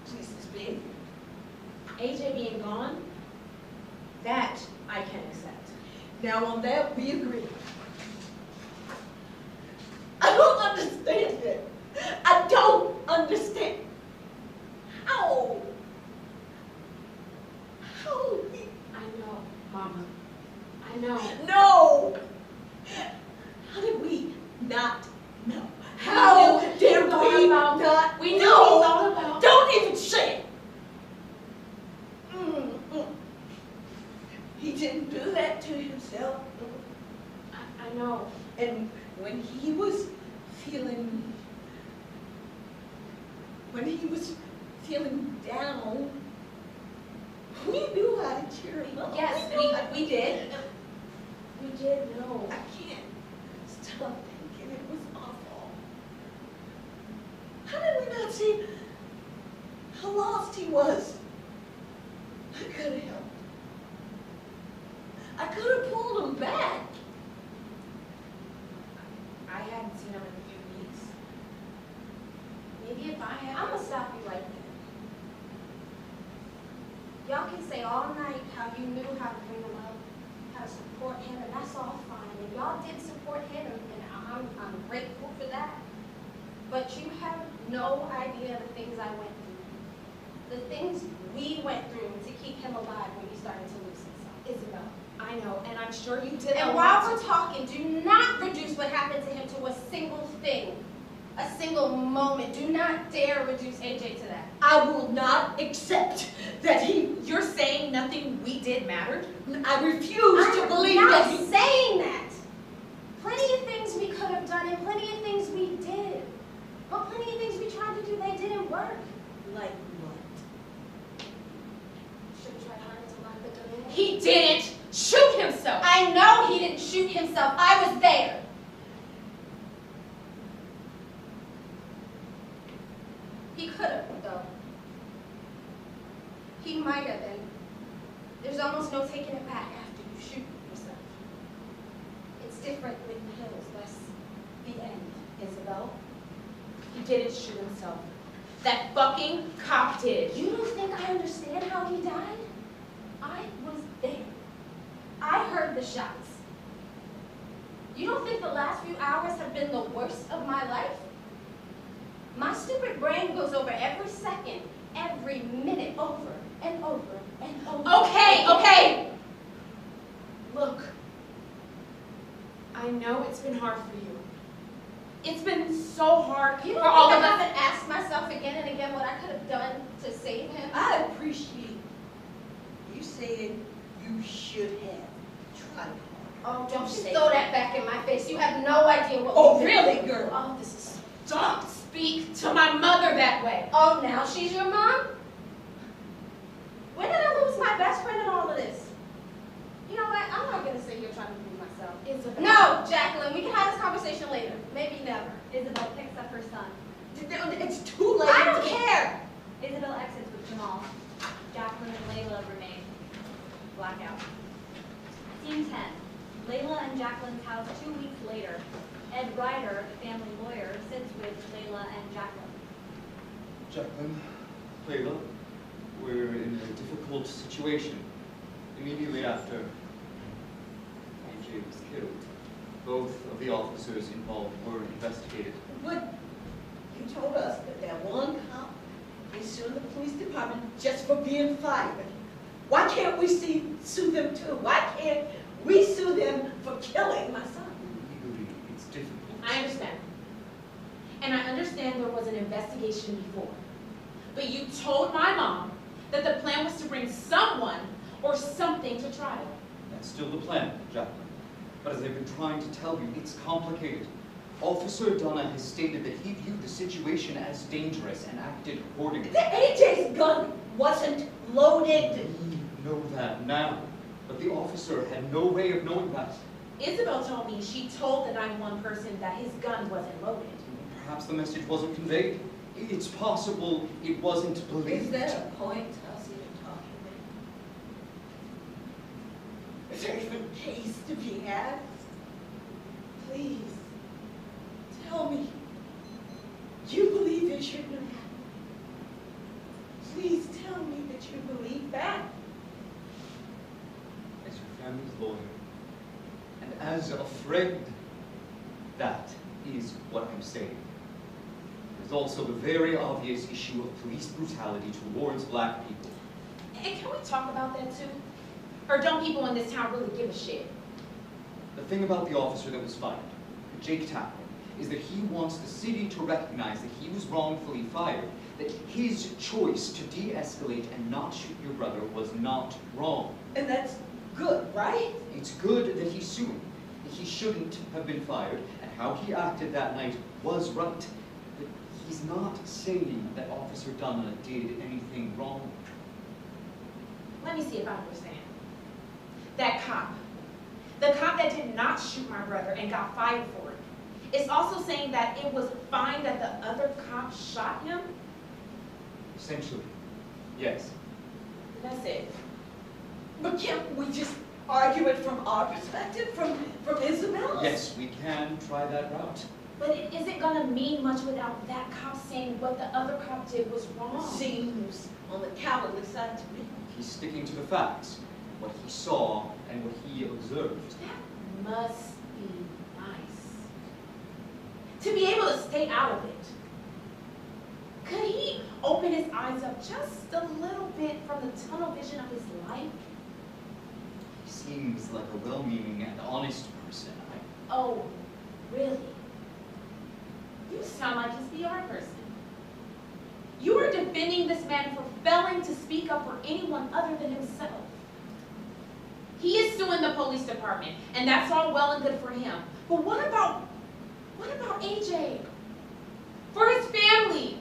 Police's behavior. AJ being gone? That I can accept. Now on that, we agree. I don't understand it. I don't understand. How? I know, Mama. I know. No! How did we not know? How did we not We knew he know? thought about. Don't even say it! He didn't do that to himself. I know. And when he was feeling down, We knew how to cheer him up. Yes, we did. We did know. I can't stop thinking it was awful. How did we not see how lost he was? I could have helped. I could have pulled him back. I hadn't seen him in a few weeks. Maybe if I had. I'm gonna stop you right there. Y'all can say all night how you knew how to bring him up, how to support him, and that's all fine. And y'all did support him, and I'm grateful for that. But you have no idea the things I went through. The things we went through to keep him alive when he started to lose himself. Isabel, I know, and I'm sure you did. And while we're talking, do not reduce what happened to him to a single thing, a single moment. Do not dare reduce AJ to that. I will not accept that You're saying nothing we did mattered? I refuse to believe I'm that not he. saying that. Plenty of things we could have done and plenty of things we did. But plenty of things we tried to do, they didn't work. Like what? Should have tried harder to lock the door. He didn't shoot himself. I know he didn't shoot himself. I was there. He could have, though. He might have been. There's almost no taking it back after you shoot yourself. It's different with pills. That's the end. Isabel, he didn't shoot himself. That fucking cop did. You don't think I understand how he died? I was there. I heard the shots. You don't think the last few hours have been the worst of my life? My stupid brain goes over every second, every minute, over and over and over. Okay. Look, I know it's been hard for you. It's been so hard You for don't all think of I us. haven't asked myself again and again what I could have done to save him? I appreciate you saying you should have tried Oh, don't you Say throw that. that back in my face. You have no idea what Oh, we did. really, girl? Oh, this is... Don't speak to my mother that way. Oh, now she's your mom? When did I lose my best friend in all of this? You know what? I'm not going to sit here trying to prove myself. Isabel. No, Jacqueline, we can have this conversation later. Maybe never. Isabel picks up her son. It's too late. I don't care. Isabel exits with Jamal. Jacqueline and Layla remain. Blackout. Scene 10. Layla and Jacqueline's house 2 weeks later. Ed Ryder, the family lawyer, sits with Layla and Jacqueline. Jacqueline, Layla, we're in a difficult situation. Immediately after AJ was killed, both of the officers involved were investigated. But you told us that one cop is suing the police department just for being fired. Why can't we sue them too? Why can't we sue them for killing my son? Legally, it's difficult. I understand. And I understand there was an investigation before. But you told my mom that the plan was to bring someone or something to trial. That's still the plan, Jacqueline. But as I've been trying to tell you, it's complicated. Officer Donna has stated that he viewed the situation as dangerous and acted accordingly. The AJ's gun wasn't loaded. We know that now, but the officer had no way of knowing that. Isabel told me she told the 911 person that his gun wasn't loaded. Perhaps the message wasn't conveyed. It's possible it wasn't Is believed. there a point to us even talking then? Is there even a case to be had? Please, tell me. You believe it shouldn't have happened. Please tell me that you believe that. As your family's lawyer, and as a friend, that is what I'm saying. There's also the very obvious issue of police brutality towards black people. And can we talk about that too? Or don't people in this town really give a shit? The thing about the officer that was fired, Jake Tapper, is that he wants the city to recognize that he was wrongfully fired, that his choice to de-escalate and not shoot your brother was not wrong. And that's good, right? It's good that he's suing. He shouldn't have been fired, and how he acted that night was right. But he's not saying that Officer Donna did anything wrong. let me see if I understand. That cop, the cop that did not shoot my brother and got fired for it, is also saying that it was fine that the other cop shot him? Essentially, yes. That's it. But can't we just argue it from our perspective, from Isabel's? Yes, we can try that route. But it isn't gonna mean much without that cop saying what the other cop did was wrong. Seems on the cowardly side to me. He's sticking to the facts, what he saw and what he observed. That must be nice. To be able to stay out of it. Could he open his eyes up just a little bit from the tunnel vision of his life? He seems like a well-meaning and honest person. Oh, really? You sound like his PR person. You are defending this man for failing to speak up for anyone other than himself. He is suing the police department, and that's all well and good for him. But what about AJ? For his family?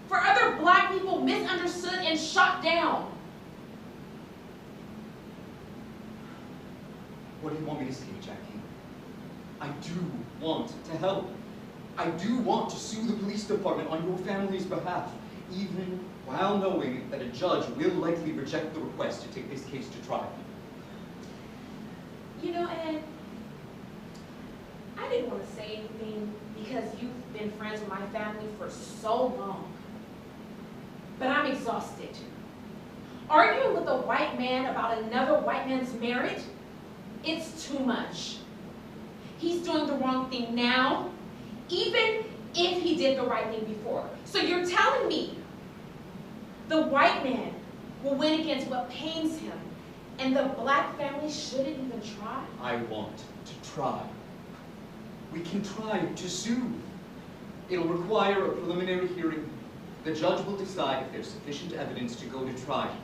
For other black people misunderstood and shot down? What do you want me to say, Jackie? I do want to help. I do want to sue the police department on your family's behalf, even while knowing that a judge will likely reject the request to take this case to trial. You know, Ed, I didn't want to say anything because you've been friends with my family for so long. But I'm exhausted. Arguing with a white man about another white man's marriage, it's too much. He's doing the wrong thing now, even if he did the right thing before. So you're telling me the white man will win against what pains him, and the black family shouldn't even try? I want to try. We can try to sue. It'll require a preliminary hearing. The judge will decide if there's sufficient evidence to go to trial.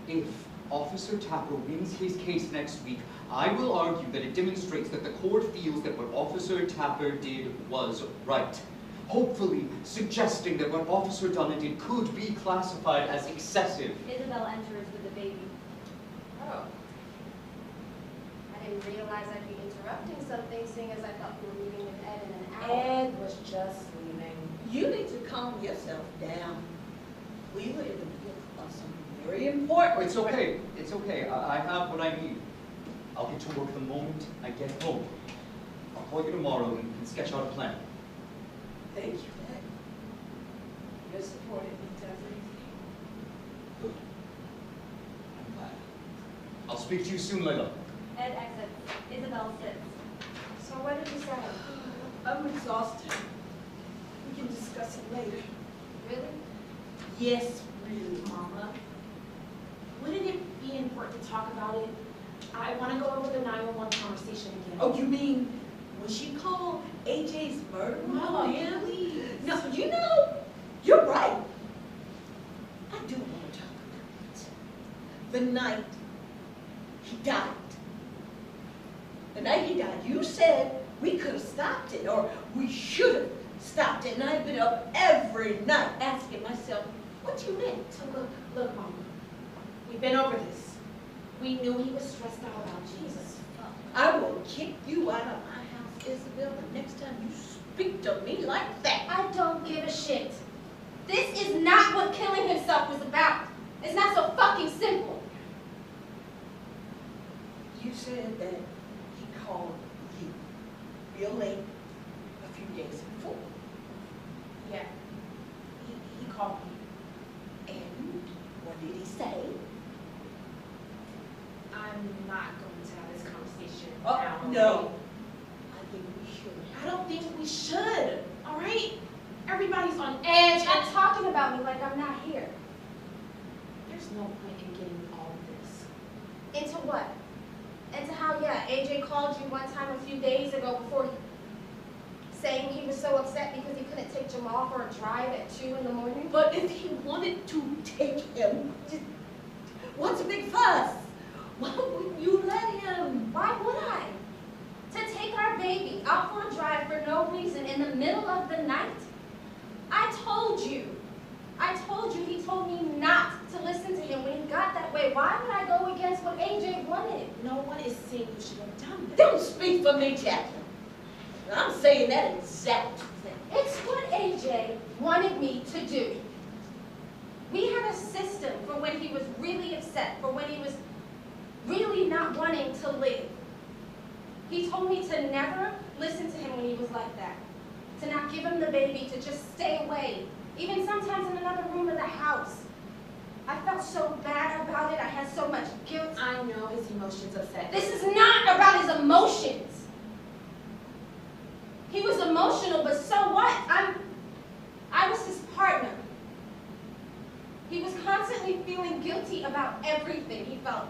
If Officer Tapper wins his case next week, I will argue that it demonstrates that the court feels that what Officer Tapper did was right. Hopefully suggesting that what Officer Dunn did could be classified as excessive. Isabel enters with the baby. Oh. I didn't realize I'd be interrupting something, seeing as I thought we were meeting with Ed in an hour. Ed was just leaving. You need to calm yourself down. We were in the middle of something very important. Oh, it's okay. It's okay. I have what I need. I'll get to work the moment I get home. I'll call you tomorrow and we can sketch out a plan. Thank you, Ed. Your support means everything. Good. I'm glad. I'll speak to you soon, Layla. Ed exits. Isabel sits. So what did you say? I'm exhausted. We can discuss it later. Really? Yes, really, Mama. Wouldn't it be important to talk about it? I want to go over the 911 conversation again. Oh, you mean when she called AJ's murder? Mama, Yeah. please. No, you know, you're right. I do want to talk about it. The night he died. The night he died, you said we could have stopped it, or we should have stopped it. And I've been up every night asking myself, what you meant? So look, Mama. We've been over this. We knew he was stressed out about Jesus. I will kick you out of my house, Isabel, the next time you speak to me like that. I don't give a shit. This is not what killing himself was about. It's not so fucking simple. You said that he called you real late a few days before. Yeah. He called me. And what did he say? I'm not going to have this conversation Oh, now. no. I think we should. I don't think we should. All right? Everybody's on edge. You're talking about me like I'm not here. There's no point in getting all of this. Into what? Into how, yeah, AJ called you one time a few days ago before saying he was so upset because he couldn't take Jamal for a drive at 2 in the morning. But if he wanted to take him, what's a big fuss? Why wouldn't you let him? Why would I? To take our baby out for a drive for no reason in the middle of the night? I told you he told me not to listen to him when he got that way. Why would I go Don't speak for me, Jacqueline. I'm saying that exact thing. It's what AJ wanted me to do. We had a system for when he was really upset, for when he was really not wanting to live. He told me to never listen to him when he was like that, to not give him the baby, to just stay away, even sometimes in another room of the house. I felt so bad about it. I had so much guilt. I know his emotions upset. This is not about his emotions. He was emotional, but so what? I was his partner. He was constantly feeling guilty about everything. He felt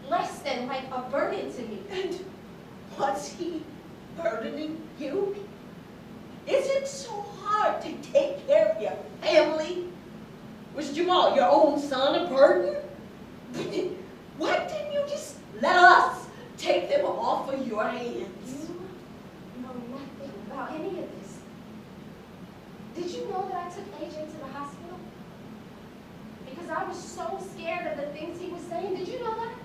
less than like a burden to me. And was he burdening you? Is it so hard to take care of your family? Was Jamal, your own son, a burden? Why didn't you just let us take them off of your hands? You know nothing about any of this. Did you know that I took AJ to the hospital? Because I was so scared of the things he was saying. Did you know that?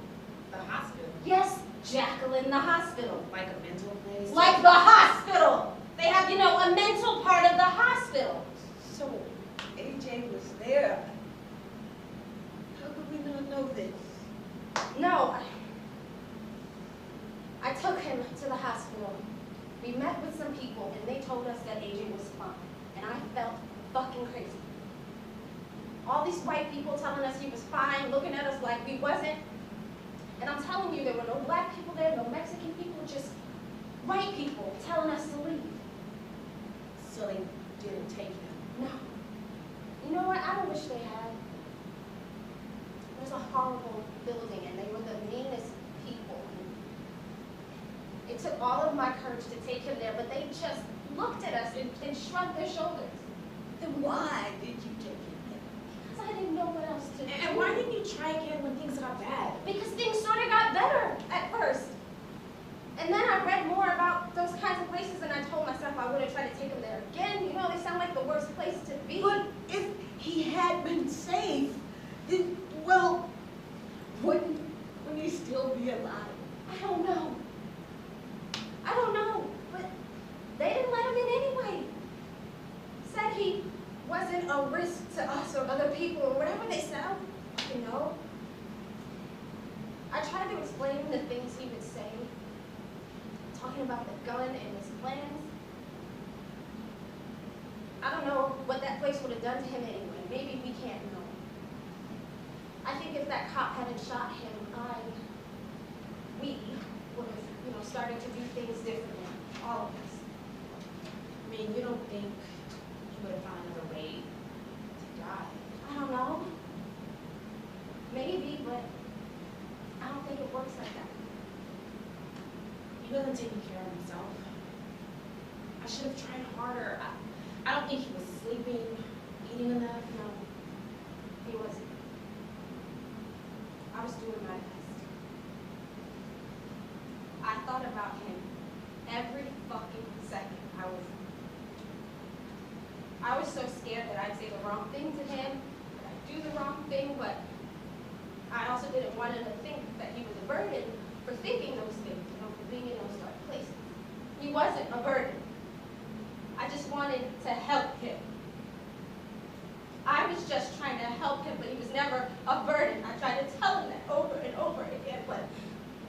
The hospital? Yes, Jacqueline, the hospital. Like a mental place? Like the hospital. They have, you know, a mental part of the hospital. So, AJ was there. How could we not know this? No, I took him to the hospital. We met with some people and they told us that AJ was fine. And I felt fucking crazy. All these white people telling us he was fine, looking at us like we wasn't. And I'm telling you, there were no black people there, no Mexican people, just white people telling us to leave. So they didn't take him. No. You know what? I don't wish they had. It was a horrible building and they were the meanest people. It took all of my courage to take him there, but they just looked at us and shrugged their shoulders. Then why did you take him there? Because I didn't know what else to do. And why didn't you try again when things got bad? Because things sort of got better at first. And then I read more about those kinds of places and I told myself I wouldn't try to take him there again. You know, they sound like the worst place to be. But if he had been safe, then, well, wouldn't he still be alive? I don't know. I don't know. But they didn't let him in anyway. Said he wasn't a risk to us or other people or whatever they said. I don't fucking know. I tried to explain the things he would say. Talking about the gun and his plans. I don't know what that place would have done to him anyway. Maybe we can't know. I think if that cop hadn't shot him, we would have, you know, started to do things differently. All of us. I mean, you don't think you would have found another way to die? I don't know. Maybe, but I don't think it works like that. He wasn't taking care of himself. I should have tried harder. I don't think he was sleeping, eating enough. No, he wasn't. I was doing my best. I thought about him every fucking second. I was so scared that I'd say the wrong thing to him, that I'd do the wrong thing, but I also didn't want him to think that he was a burden for thinking those things, you know, for being in those dark places. He wasn't a burden. I just wanted to help him. I was just trying to help him, but he was never a burden. I tried to tell him that over and over again, but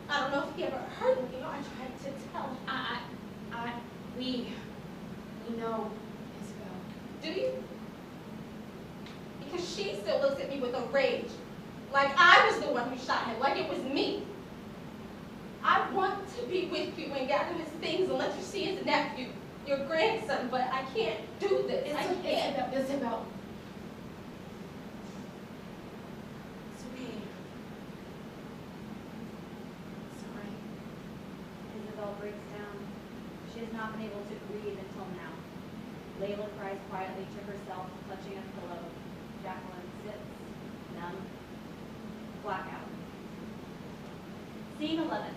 I don't know if he ever heard me. You know, I tried to tell him. We know, Isabel. Do you? Because she still looks at me with a rage. Like I was the one who shot him, like it was me. I want to be with you and gather his things and let you see his nephew, your grandson, but I can't do this. I can't. Isabel. It's okay. Sorry. Isabel breaks down. She has not been able to breathe until now. Layla cries quietly to herself, clutching a pillow. Jacqueline sits, numb, blackout. Scene 11.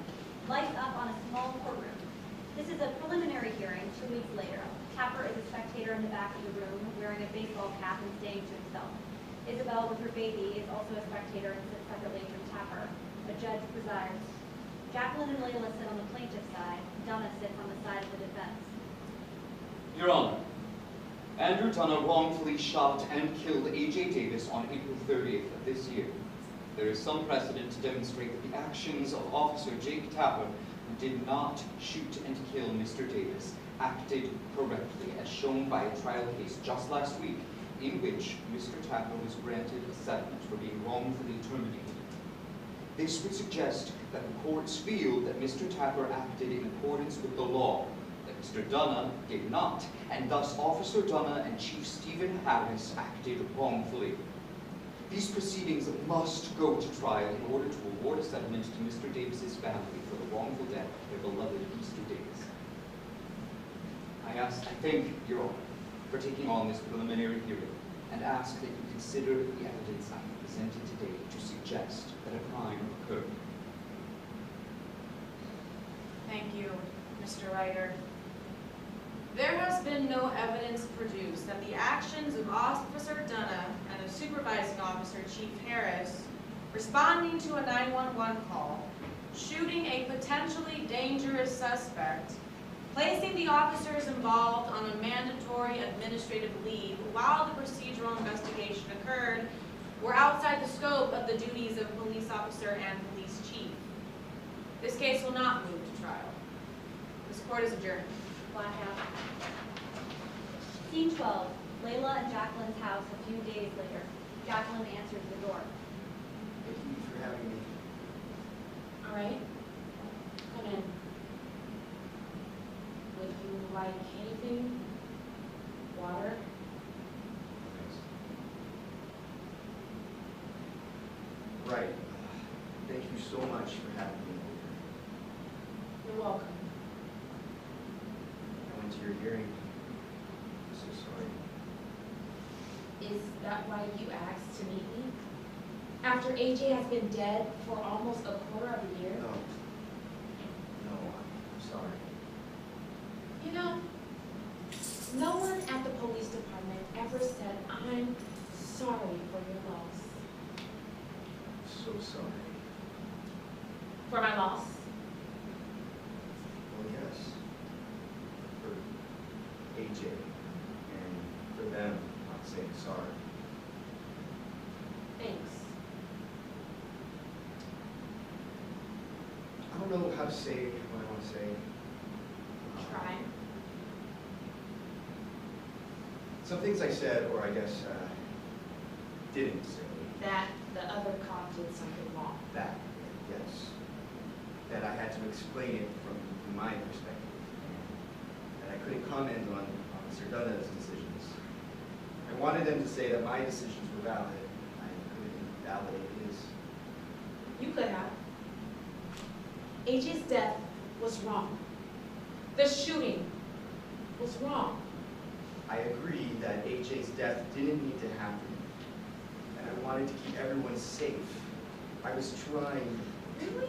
Lights up on a small courtroom. This is a preliminary hearing 2 weeks later. Tapper is a spectator in the back of the room, wearing a baseball cap and staying to himself. Isabel, with her baby, is also a spectator and sits separately from Tapper. A judge presides. Jacqueline and Layla sit on the plaintiff's side. Donna sits on the side of the defense. Your Honor, Andrew Dunna wrongfully shot and killed A.J. Davis on April 30th of this year. There is some precedent to demonstrate that the actions of Officer Jake Tapper, who did not shoot and kill Mr. Davis, acted correctly, as shown by a trial case just last week, in which Mr. Tapper was granted a settlement for being wrongfully terminated. This would suggest that the courts feel that Mr. Tapper acted in accordance with the law, that Mr. Dunna did not, and thus Officer Dunna and Chief Stephen Harris acted wrongfully. These proceedings must go to trial in order to award a settlement to Mr. Davis's family for the wrongful death of their beloved Mr. Davis. I thank Your Honor for taking on this preliminary hearing and ask that you consider the evidence I have presented today to suggest that a crime occurred. Thank you, Mr. Ryder. There has been no evidence produced that the actions of Officer Dunna and the supervising officer, Chief Harris, responding to a 911 call, shooting a potentially dangerous suspect, placing the officers involved on a mandatory administrative leave while the procedural investigation occurred, were outside the scope of the duties of police officer and police chief. This case will not move to trial. This court is adjourned. Blackout. Scene 12. Layla and Jacqueline's house a few days later. Jacqueline answers the door. Thank you for having me. All right, come in. Would you like anything? Water? Right. Thank you so much for having me over. You're welcome. I went to your hearing. I'm so sorry. Is that why you asked to meet me? After AJ has been dead for almost a quarter of a year? No. No, I'm sorry. You know, no one at the police department ever said, I'm sorry for your loss. So sorry. For my loss? Well, yes. For AJ and for them not saying sorry. Thanks. I don't know how to say what I want to say. Try. Some things I said, or I guess didn't say. That the other cop did something wrong. That, yes. That I had to explain it from my perspective. And I couldn't comment on Officer Dunna's decisions. I wanted them to say that my decisions were valid. I couldn't validate his. You could have. AJ's death was wrong. The shooting was wrong. I agree that AJ's death didn't need to happen. And I wanted to keep everyone safe. I was trying. Really?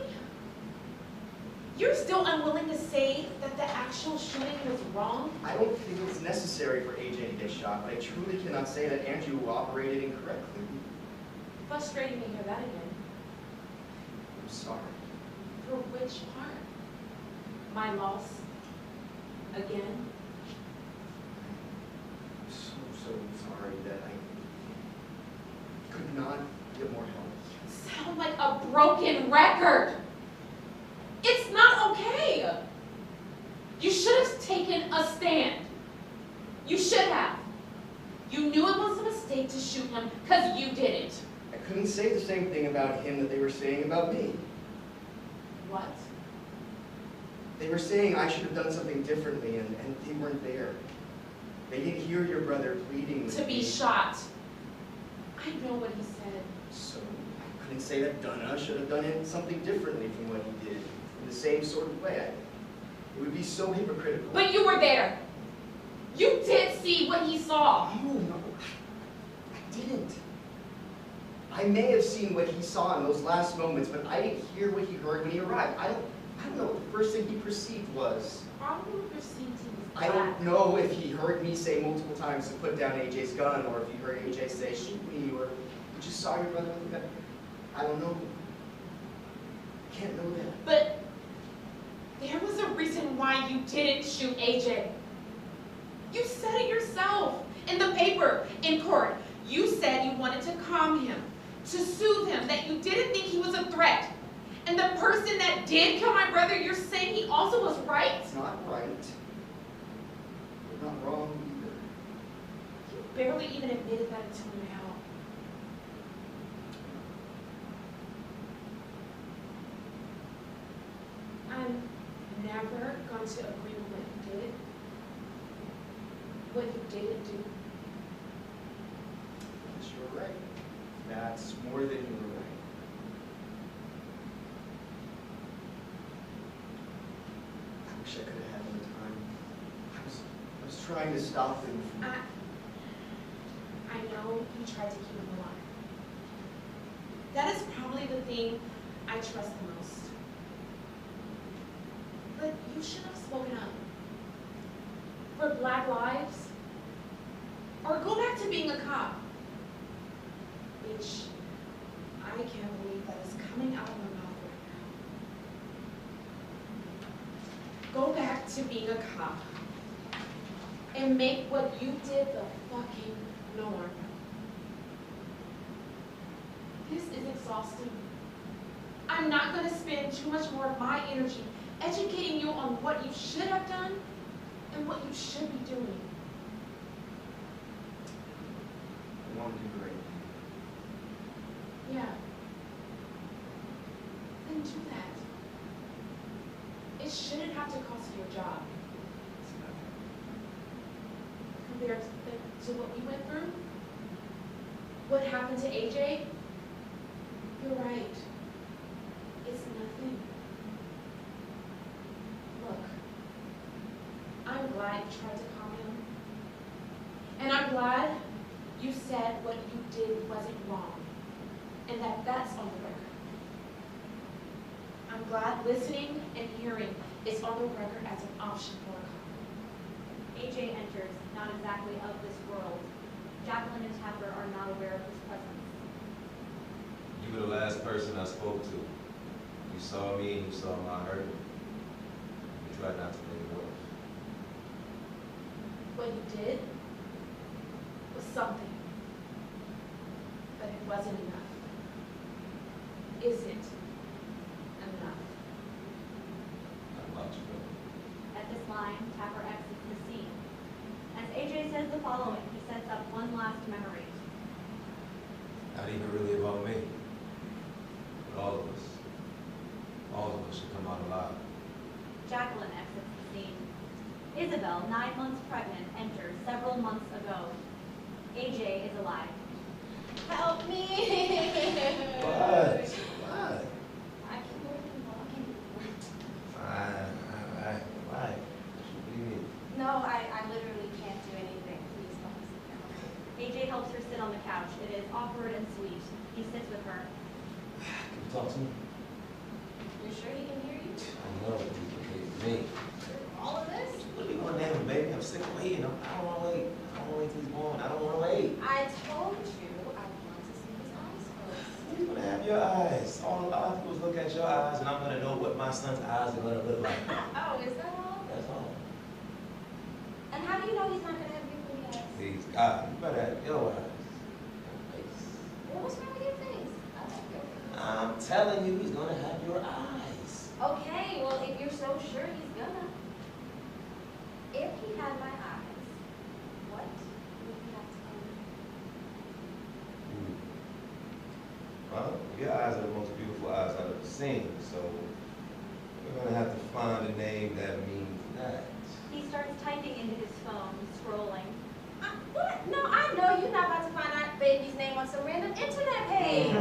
You're still unwilling to say that the actual shooting was wrong? I don't think it's necessary for AJ to get shot, but I truly cannot say that Andrew operated incorrectly. Frustrating to hear that again. I'm sorry. For which part? My loss? Again? I'm so sorry that I could not get more help. You sound like a broken record. It's not okay. You should have taken a stand. You should have. You knew it was a mistake to shoot him because you didn't. I couldn't say the same thing about him that they were saying about me. What? They were saying I should have done something differently, and they weren't there. They didn't hear your brother pleading with To be me. shot. I know what he said. So I couldn't say that Dunna should have done it something differently from what he did, in the same sort of way. It would be so hypocritical. But you were there. You did see what he saw. No, I didn't. I may have seen what he saw in those last moments, but I didn't hear what he heard when he arrived. I don't know what the first thing he perceived was. Probably perceived he was I don't know if he heard me say multiple times to put down AJ's gun, or if he heard AJ say, shoot me, or you just saw your brother with the gun. I don't know. Can't know that. But There was a reason why you didn't shoot AJ. You said it yourself in the paper, in court. You said you wanted to calm him, to soothe him, that you didn't think he was a threat. And the person that did kill my brother, you're saying he also was right? It's not right. But not wrong either. You barely even admitted that until now. I'm never going to agree with what you did, what you didn't do. Yes, you're right. That's more than you were right. I wish I could have had more time. I was trying to stop him from... I know you tried to keep him alive. That is probably the thing I trust the most. But you should have spoken up. For Black lives. Or go back to being a cop. Which I can't believe that is coming out of my mouth right now. Go back to being a cop. And make what you did the fucking norm. This is exhausting. I'm not going to spend too much more of my energy educating you on what you should have done and what you should be doing. I want to do great. Yeah. Then do that. It shouldn't have to cost you your job. Compared to what we went through, what happened to AJ, you're right. It's nothing. Look, I'm glad you tried to calm him. And I'm glad you said what you did wasn't wrong. And that's on the record. I'm glad listening and hearing is on the record as an option for a cop. AJ enters, not exactly of this world. Jacqueline and Tapper are not aware of his presence. You were the last person I spoke to. You saw me and you saw my hurt. You tried not to make it worse. What you did was something, but it wasn't enough. Is it enough? Not about you, though. At this line, Tapper exits the scene. As AJ says the following, he sets up one last memory. Not even really about me. But all of us should come out alive. Jacqueline exits the scene. Isabel, 9 months pregnant, enters several months ago. AJ is alive. Help me! What? What? I can barely walk anymore. Fine, all right. What do you need? No, I literally can't do anything. Please don't sit down. AJ helps her sit on the couch. It is awkward and sweet. He sits with her. Can you talk to me? You sure he can hear you? I know what you can me. All of this? What do you want to name him, baby? I'm sick of waiting. I don't want to wait. I don't want to wait till he's born. I don't want to wait. I told you I want to see his eyes first. You're going to have your eyes. All I have to do is look at your eyes, and I'm going to know what my son's eyes are going to look like. Oh, is that all? That's all. And how do you know he's not going to have beautiful eyes? Please, God, you better have your eyes. Well, what's wrong with your face? I like your face. I'm telling you, he's going to have your eyes. Okay, well, if you're so sure he's gonna. If he had my eyes, what would he have to tell me? Well, your eyes are the most beautiful eyes I've ever seen, so we're going to have to find a name that means that. He starts typing into his phone, scrolling. What? No, I know you're not about to find out baby's name on some random internet page.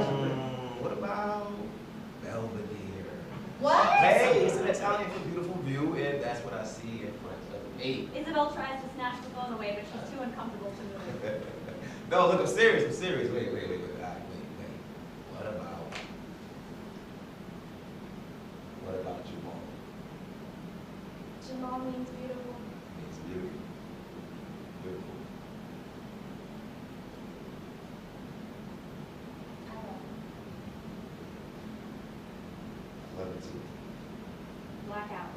What about Belvedere? What? Hey, it's an Italian for beautiful view, and that's what I see in front of me. Isabel tries to snatch the phone away, but she's too uncomfortable to move. No, look, I'm serious. Wait. All right, wait. What about Jamal? Jamal means beautiful. It's beautiful. Beautiful. I love I love it too. Blackout.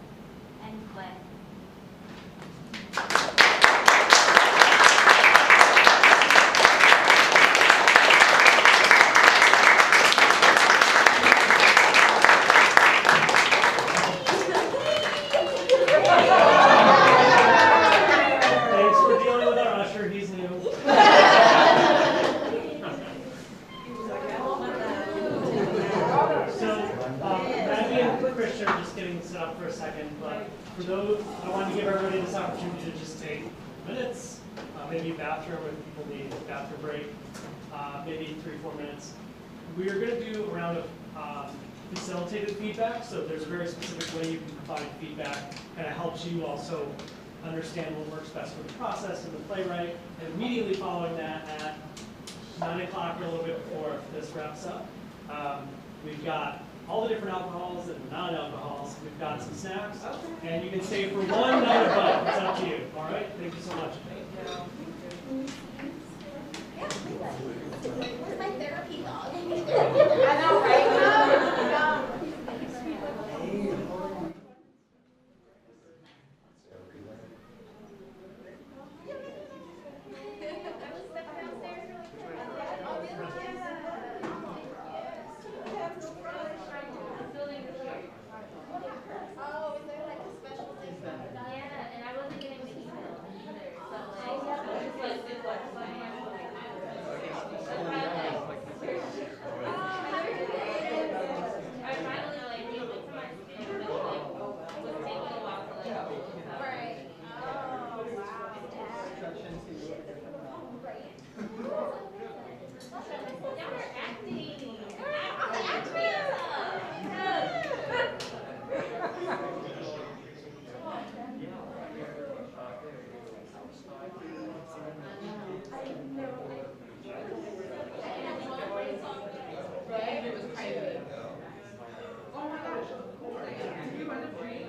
For those, I wanted to give everybody this opportunity to just take minutes, maybe bathroom if people need a bathroom break, maybe 3-4 minutes. We are going to do a round of facilitated feedback, so there's a very specific way you can provide feedback, kind of helps you also understand what works best for the process and the playwright. And immediately following that, at 9 o'clock or a little bit before this wraps up, we've got all the different alcohols and non-alcohols. We've got some snacks, and you can stay for one night above. It's up to you. All right? Thank you so much. Where's my therapy dog? I know, right? Oh, is there like a special thing? Yeah, and I wasn't getting the email either, so like, just like, I finally like, it went to my spam, but like, was taking a while to like, Right. Oh, wow. Y'all are acting. I'm the actress. Right? It was crazy. Oh my gosh. You were the brain.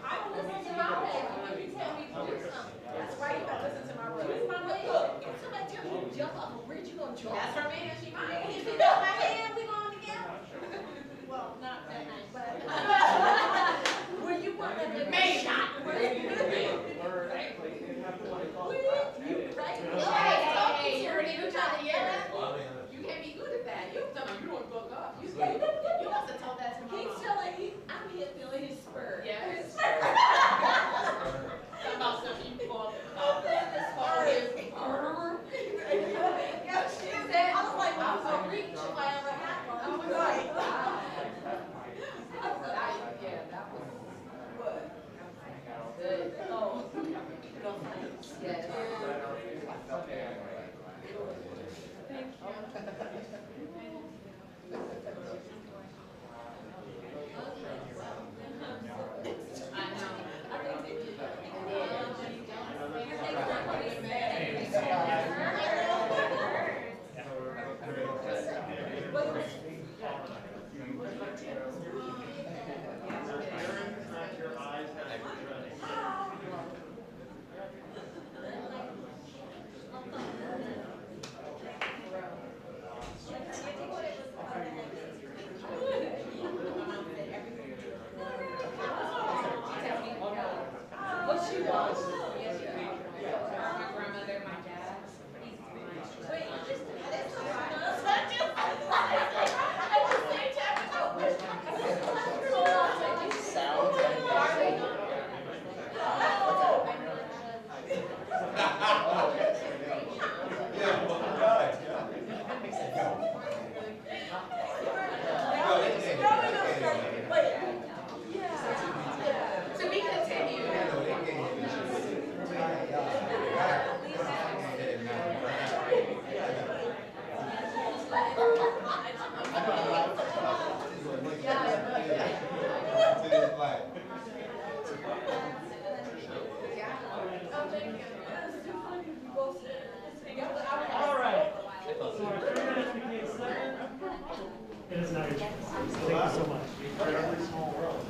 I will listen to my dad when you tell me to do something. That's right. That's her man, she might. If you got my hand, we going together. Well, not that night, but. Were you one of the? Maybe not. Were you right? Hey, you're trying to yell at me? You can't be good at that. You tell me you don't fuck up. You must have told that to my He's mom. telling me I'm here feeling his spur. Yeah, his spur. Talking about some people on the top. She said, I was like, I'm gonna reach if I ever have one. I was like, Yeah, that was what? good. Oh, no thanks. Yes. What she wants? My grandmother, my dad. Wait, just, that's not To be continued. All right. So our 3 minutes became 7. It is now your chance. Thank you so much. Incredibly small world.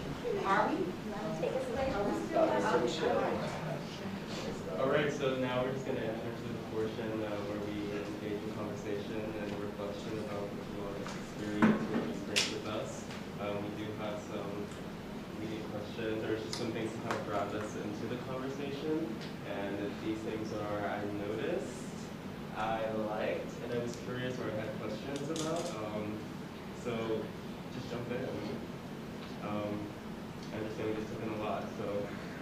All right, so now we're just going to enter into the portion where we engage in conversation and reflection about what you want to experience with us. We do have some immediate questions, or just some things to kind of grab us into the conversation. And these things are, I noticed, I liked, and I was curious or I had questions about. So just jump in. I understand we just took in a lot, so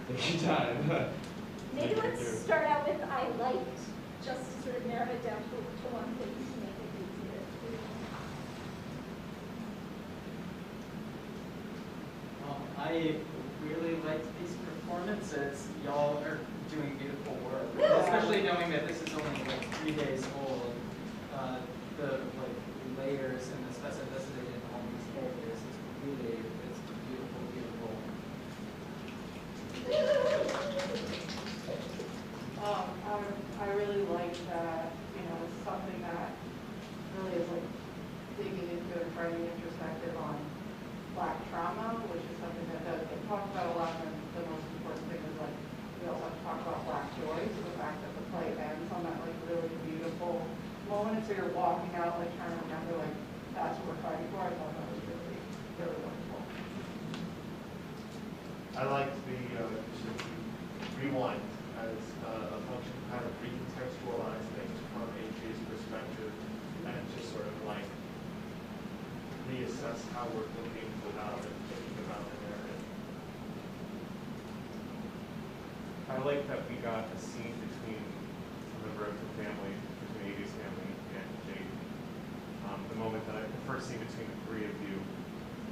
take your time. Maybe let's start out with I liked, just to sort of narrow it down to one thing to make it easier. I really liked these performances. Y'all are doing beautiful work, especially knowing that this is only like 3 days old. The layers and the specificity in all these characters is really, it's beautiful, beautiful. I really like that, it's something that really is like digging into and trying to be introspective on Black trauma, which is something that does get talked about a lot, and the most important thing is like, we also have to talk about Black joy, so the fact that the play ends on that like really beautiful moment, so you're walking out like trying to remember like, that's what we're fighting for. I thought that was really, really wonderful. I liked the rewind as a function of kind of recontextualize things from AJ's perspective and just sort of like reassess how we're looking without it, thinking about the narrative. I like that we got a scene between a member of the family, between AJ's family and Jake. The moment that the first scene between the 3 of you,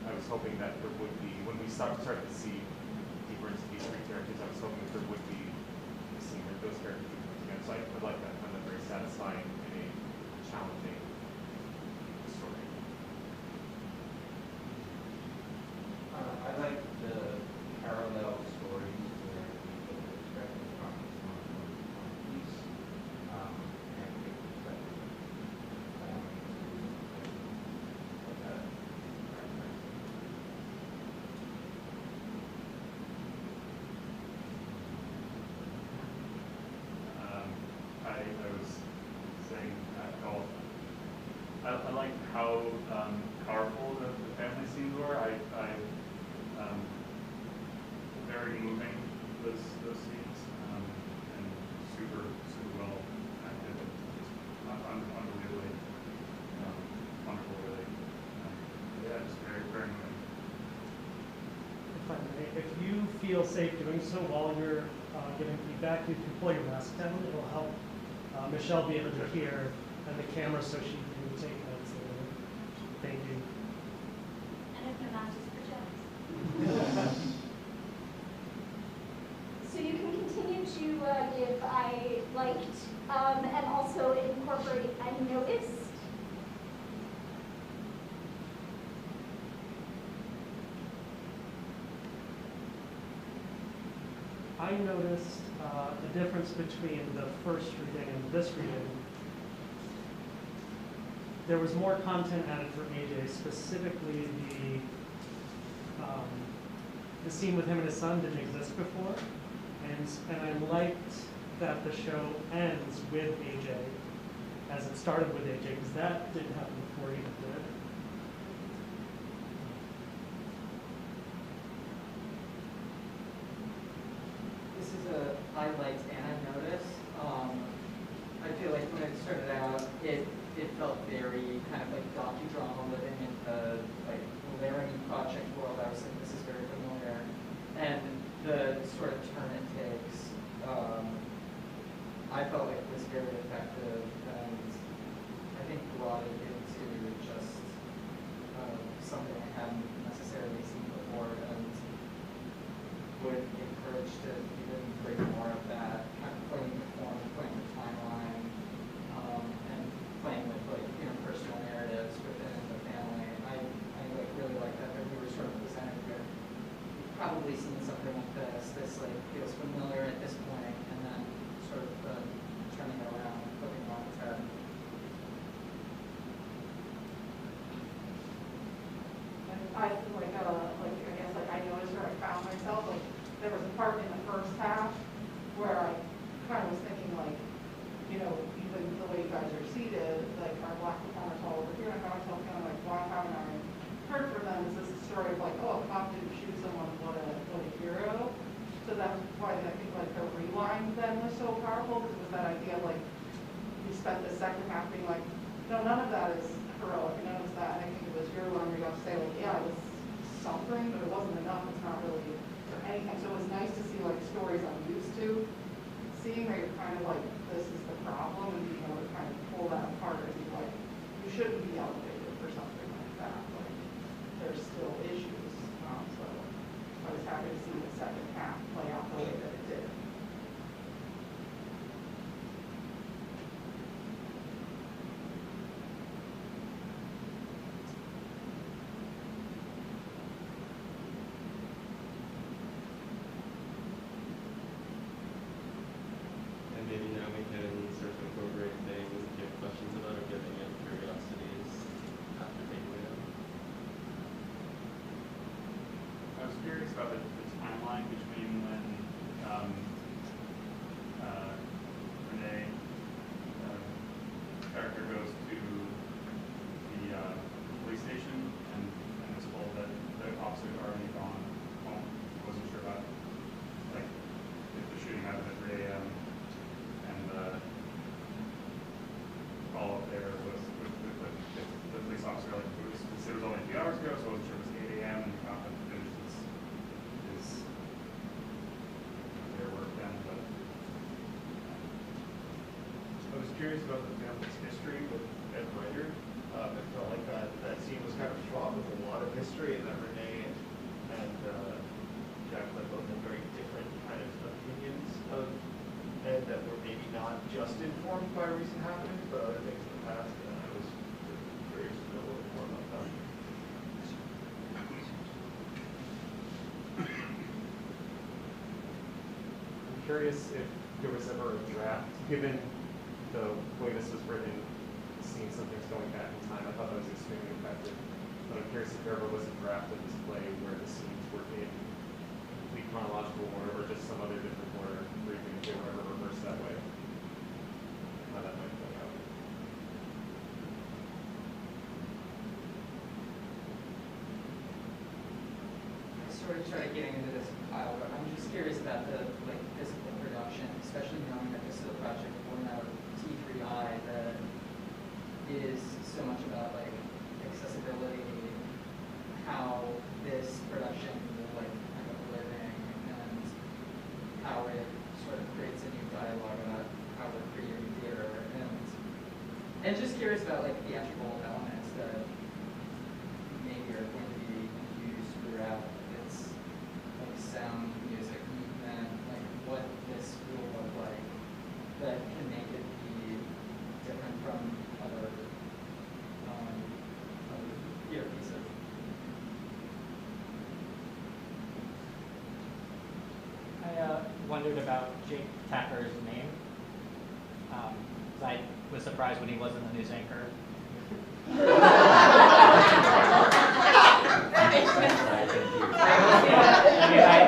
I was hoping that there would be, when we started to see deeper into these 3 characters, I was hoping that there would be a scene where those characters would come together. So I like that. I found that very satisfying and a challenging story. I like the parallel stories where people express from one piece and take perspective I was saying at golf I like how powerful the family scenes were. Very moving, those scenes, and super well acted. Just unbelievably wonderful, really. Yeah, just very moving. If I may, if you feel safe doing so while you're giving feedback, you can pull your mask down. It'll help Michelle be able to hear and the camera so she can take notes later. Thank you. And if the match is for Jeff. So you can continue to give I liked and also incorporate I noticed. I noticed the difference between the first reading and this reading. There was more content added for AJ, specifically the scene with him and his son didn't exist before. And I liked that the show ends with AJ, as it started with AJ, because that didn't happen before either, did it? This is a I liked and I noticed. I feel like when it started out, it felt very kind of like docudrama living in the like Laramie Project world. I was like, this is very familiar. And the sort of turn it takes, I felt like was very effective, and I think brought it into just something I hadn't necessarily seen before, and would encourage to even bring more of that, kind of playing the form, playing the timeline, and playing with like personal narratives within the family. I like really like that we were sort of presented with. You've probably seen something like this. This like feels familiar at this point, and then sort of turning it around, flipping it on its head. I feel like I guess like I noticed where I found myself, like there was a part in the first half where I kind of was thinking like, even the way you guys are seated, like our black performers all over here, and I found myself kind of like, why haven't I heard from them? Is this a story of like, oh, a cop didn't shoot someone, what a hero? So that's why I think like the rewind then was so powerful, because it was that idea of like, you spent the second half being like, no, none of that is heroic, none of that. And I think it was your one where you have to say like, yeah, it was something, but it wasn't enough. It's not really anything. So it was nice to see like stories I'm used to seeing where you're kind of like, this is the problem, and being able to kind of pull that apart and be like, you shouldn't be elevated for something like that. Like, there's still issues. So I was happy to see the second half play out the way that it did. And maybe now we can start to incorporate things if you have questions about or giving in curiosities after taking it in. I was curious about the timeline between when Renee character goes to the police station and is told that the officers are already gone home. I wasn't sure about like if the shooting happened at 3 a.m. and follow up there was with the police officer, like it was only a few hours ago, so I wasn't sure if it was 8 a.m. and the cop had finished his their work then, but I was curious about the family's history with Ed Ryder. It felt like that scene was kind of fraught with a lot of history, and that Renee and Jacqueline both had very different kind of opinions of Ed that were maybe not just informed by recent happenings, but other things in the past, and I was curious to know a little more about that. I'm curious if there was ever a draft, given the way this was written, seeing something's going back in time. I thought that was extremely effective. But I'm curious if there ever was a draft of this play where the scenes were in complete chronological order or just some other different order, or even if they were ever reversed that way. How that might play out. started getting into this pile, but I'm just curious about the like physical production, especially knowing that this is a project born out of T3I that is so much about like accessibility, how this production will like end up living, and how it sort of creates a new dialogue about how we're creating theater, and just curious about like theatrical elements that maybe are going to be used throughout its like sound, music, movement, like what this will look like that can make it be different from other theater pieces. I wondered about Jake Tapper's name. I was surprised when he wasn't a news anchor. I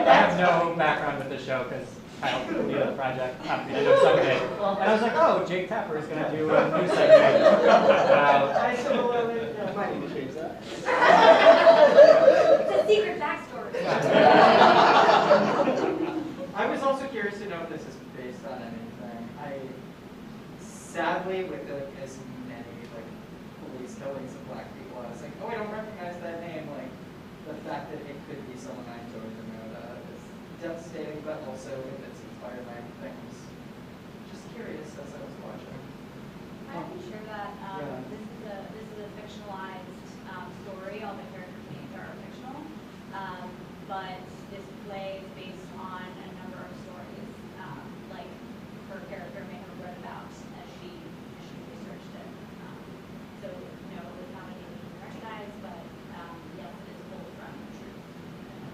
have no background with the show because I helped lead the project. I know some of it. And I was like, oh, Jake Tapper is going to do a news segment. I similarly might need to change that. It's a secret backstory. I was also curious to know if this is based on anything. Sadly, with like as many like police killings of black people, I was like, oh, I don't recognize that name. Like the fact that it could be someone I don't even know that is devastating, but also if it's inspired by things. Just curious as I was watching. I can share that this is a fictionalized story. All the characters' names are fictional, but this play is based on a number of stories. Like her character may have read about as she researched it. So no, it was not a name you can recognize, but yes, it is pulled from true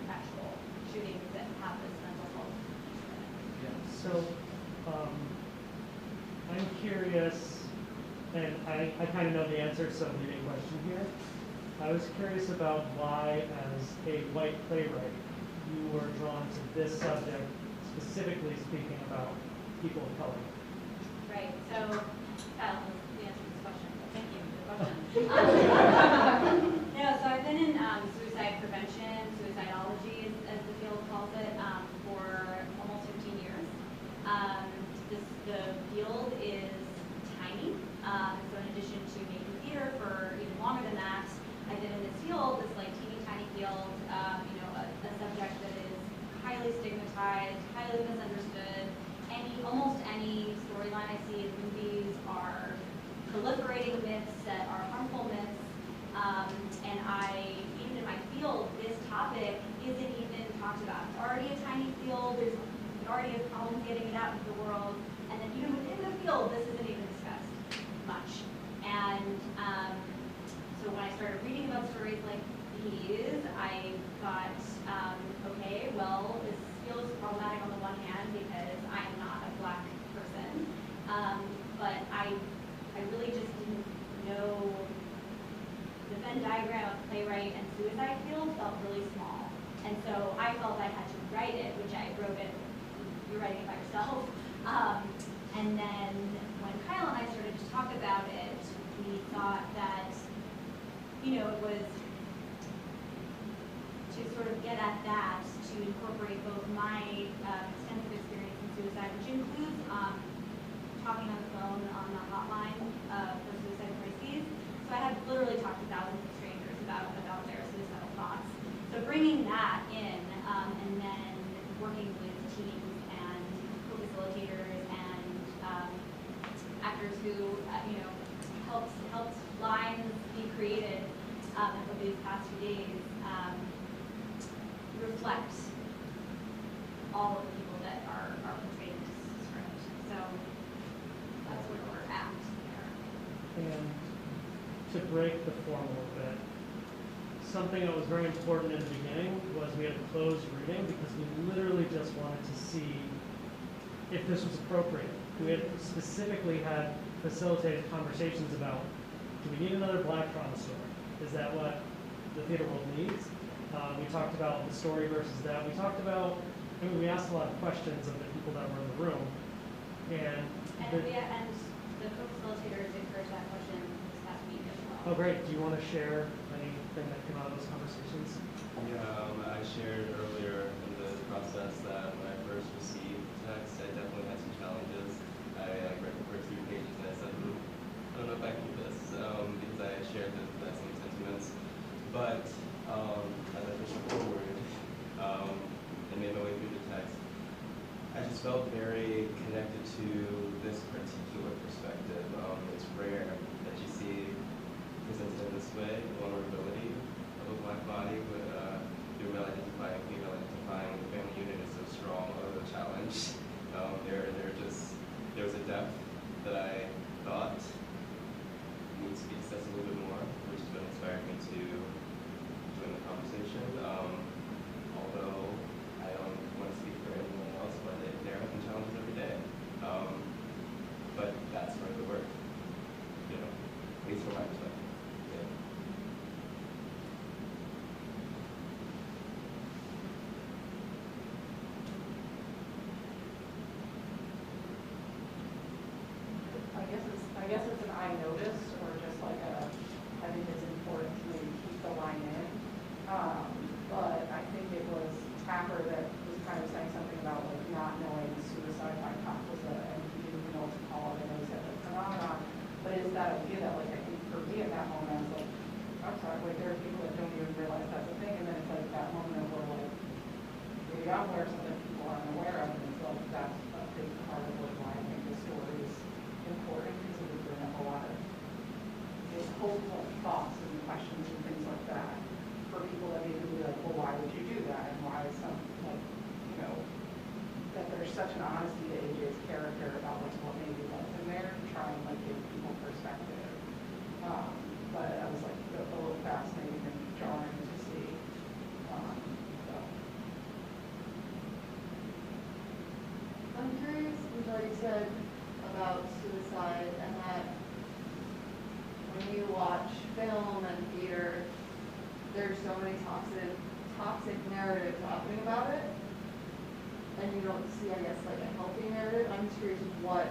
actual shootings that have this mental health issue in it. So, I'm curious, and I kind of know the answer, so leading question here. I was curious about why, as a white playwright, you were drawn to this subject, specifically speaking about people of color. Right, so, Kyle, the answer to this question, thank you for the question. So I've been in suicide prevention, suicidology, as the field calls it, for almost 15 years. The field is tiny, so in addition to making theater for even longer than that, I've been in this field, this like teeny tiny field, a subject that is highly stigmatized, highly misunderstood. Almost any storyline I see in movies are proliferating myths that are harmful myths, and even in my field, this topic isn't even talked about. It's already a tiny field, there's already a problem getting it out into the world, and then even within the field, this isn't even discussed much. And so when I started reading about stories like these, I thought, okay, well, this feels problematic on the one hand because I'm not a black person, but I really just didn't know the Venn diagram of playwright and suicide field felt really small. And so I felt I had to write it, which I wrote it, you're writing it by yourself. And then when Kyle and I started to talk about it, we thought that, it was to sort of get at that, to incorporate both my extensive experience in suicide, which includes talking on the phone on the hotline for suicide crises. So I had literally talked to thousands of strangers about their suicidal thoughts. So bringing that in, and then working with teams and co-facilitators and actors who, helped lines be created over these past few days, reflect all of the people that are portrayed in this script. So that's where we're at there. And to break the form a little bit, something that was very important in the beginning was we had a closed reading because we literally just wanted to see if this was appropriate. We had specifically had facilitated conversations about, do we need another black trauma story? Is that what the theater world needs? We talked about the story versus that. We talked about, we asked a lot of questions of the people that were in the room. And the co-facilitators encouraged that question this past week. as well. Oh, great. Do you want to share anything that came out of those conversations? Yeah, I shared earlier in the process that when I first received text, I definitely had some challenges. I read the first few pages and I said, I don't know if I can do this, because I shared the same sentiments. But as I pushed forward and made my way through the text, I just felt very connected to this particular perspective. It's rare that you see presented in this way, vulnerability of a Black body, but through male identifying, female identifying, the family unit is so strong, although a challenge. There was a depth that I thought needs to be discussed a little bit more, which is what inspired me to join the conversation. Although I don't want to speak for anyone else, but they're having challenges every day. But that's part of the work, you know, at least from my perspective. Yeah. I guess it's an I noticed, or just like I think it's important to maybe keep the line in. But I think it was Tapper that was kind of saying something about like not knowing suicide by cop was and he didn't know what to call it, and he said the phenomenon. But is that idea that like I think for me at that moment I was like, I'm sorry, like there are people that don't even realize that's a thing, and then it's like that moment where like maybe I'm aware of something people aren't aware of, and it's like that's a big part of like why I think this story is important, because it would bring up a lot of just hopeful thoughts and questions and things like that for people that maybe be like, well, why would you do that, and why is some like, you know, that there's such an honesty to AJ's character about like what maybe was in there to try and like give people perspective. But I was like a little fascinating and jarring to see. So. I'm curious what you said about suicide, and that when you watch film and theater, there's so many toxic narratives happening about it, and you don't see, I guess, like a healthy narrative. I'm just curious, what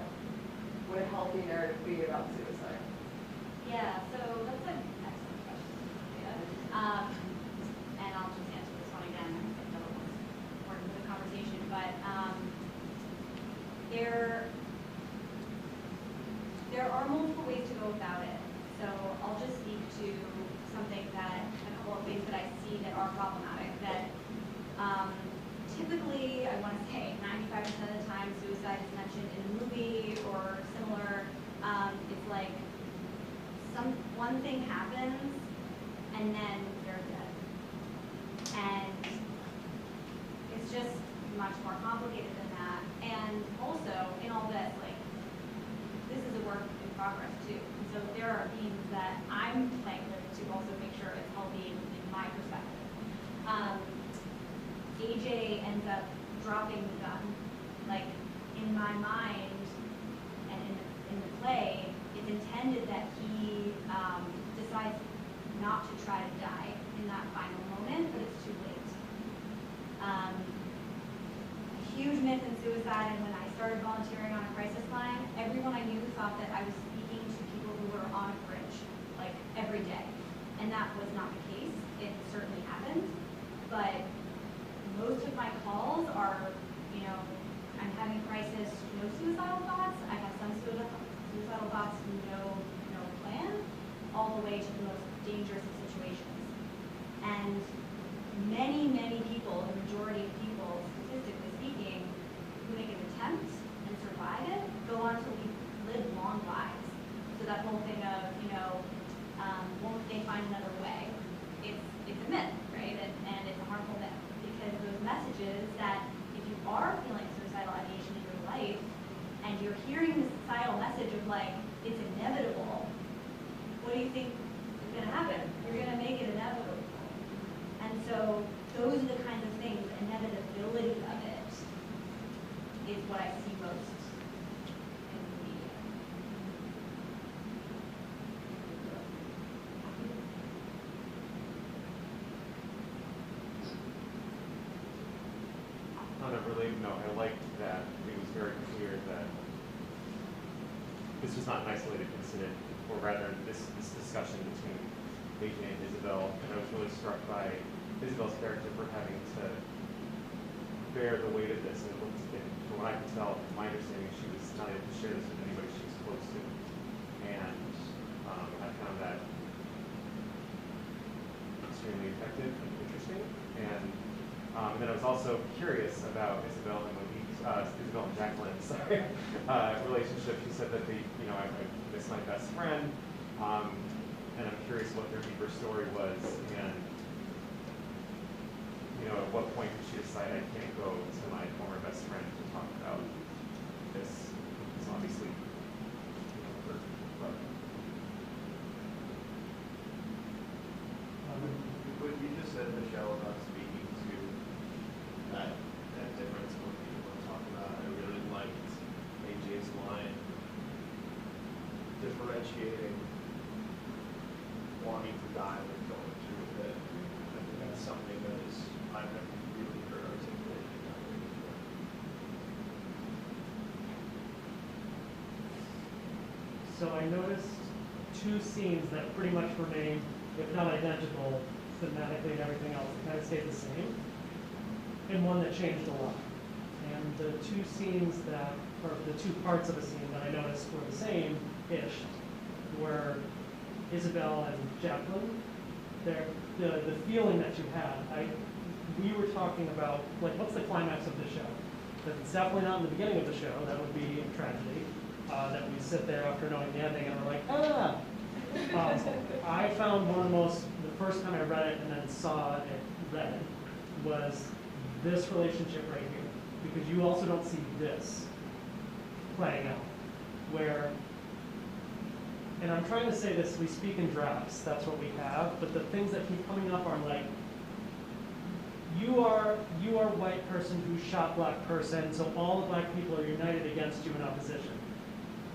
would a healthy narrative be about suicide? Yeah, so that's an excellent question. And I'll just answer this one again. I think that was important for the conversation, but there are multiple ways to go about it. So I'll just speak to something that, a couple of things that I see that are problematic, that typically, I want to say 95% of the time suicide is mentioned in a movie or similar. It's like one thing happens and then they're dead. And it's just much more complicated than that. And also, in all this, like, this is a work in progress too. And so there are themes that I'm playing with to also make sure it's healthy in my perspective. AJ ends up dropping the gun. Like, in my mind and in the play, it's intended that he decides not to try to die in that final moment, but it's too late. A huge myth in suicide, and when I started volunteering on a crisis line, everyone I knew thought that I was speaking to people who were on a bridge, like, every day. And that was not the case. It certainly happened. But most of my calls are, you know, I'm having crisis, no suicidal thoughts. I have some suicidal thoughts, no plan, all the way to the most dangerous of situations. And many, many people, the majority of people, statistically speaking, who make an attempt and survive it, go on to live long lives. So that whole thing of, won't they find another way? It's a myth, right? And it's a harmful myth, because those messages that if you are feeling suicidal ideation in your life, and you're hearing the societal message of like, it's inevitable, what do you think is going to happen? You're going to make it inevitable. And so those are the kinds of things, the inevitability of it is what I see most in the media. On a related note, I liked that it was very clear that this was not an isolated incident, or rather this discussion between AJ and Isabel, and I was really struck by Isabel's character for having to bear the weight of this, and from what I can tell, from my understanding, she was not able to share this with anybody she was close to, and I found that extremely effective and interesting, and then I was also curious about Isabel and Isabel and Jacqueline, sorry, relationship. She said that I miss my best friend, and I'm curious what their deeper story was, and at what point did she decide I can't go to my former best friend to talk about this? It's obviously her brother. What you just said, Michelle, about speaking to that difference in what people want to talk about, I really liked AJ's line differentiating wanting to die with going through it. I think that's something that I've never really heard articulated that way before. So I noticed two scenes that pretty much remain, if not identical, thematically and everything else, it kind of stayed the same, and one that changed a lot. And the two scenes that, or the two parts of a scene that I noticed were the same-ish, were Isabel and Jacqueline. The feeling that you had, we were talking about, like, what's the climax of the show? Because it's definitely not in the beginning of the show, that would be a tragedy, that we sit there after knowing the ending and we're like, ah! I found the first time I read it and then saw it read, was this relationship right here. Because you also don't see this playing out, where, and I'm trying to say this, we speak in drafts, that's what we have, but the things that keep coming up are like, you are white person who shot black person, so all the black people are united against you in opposition.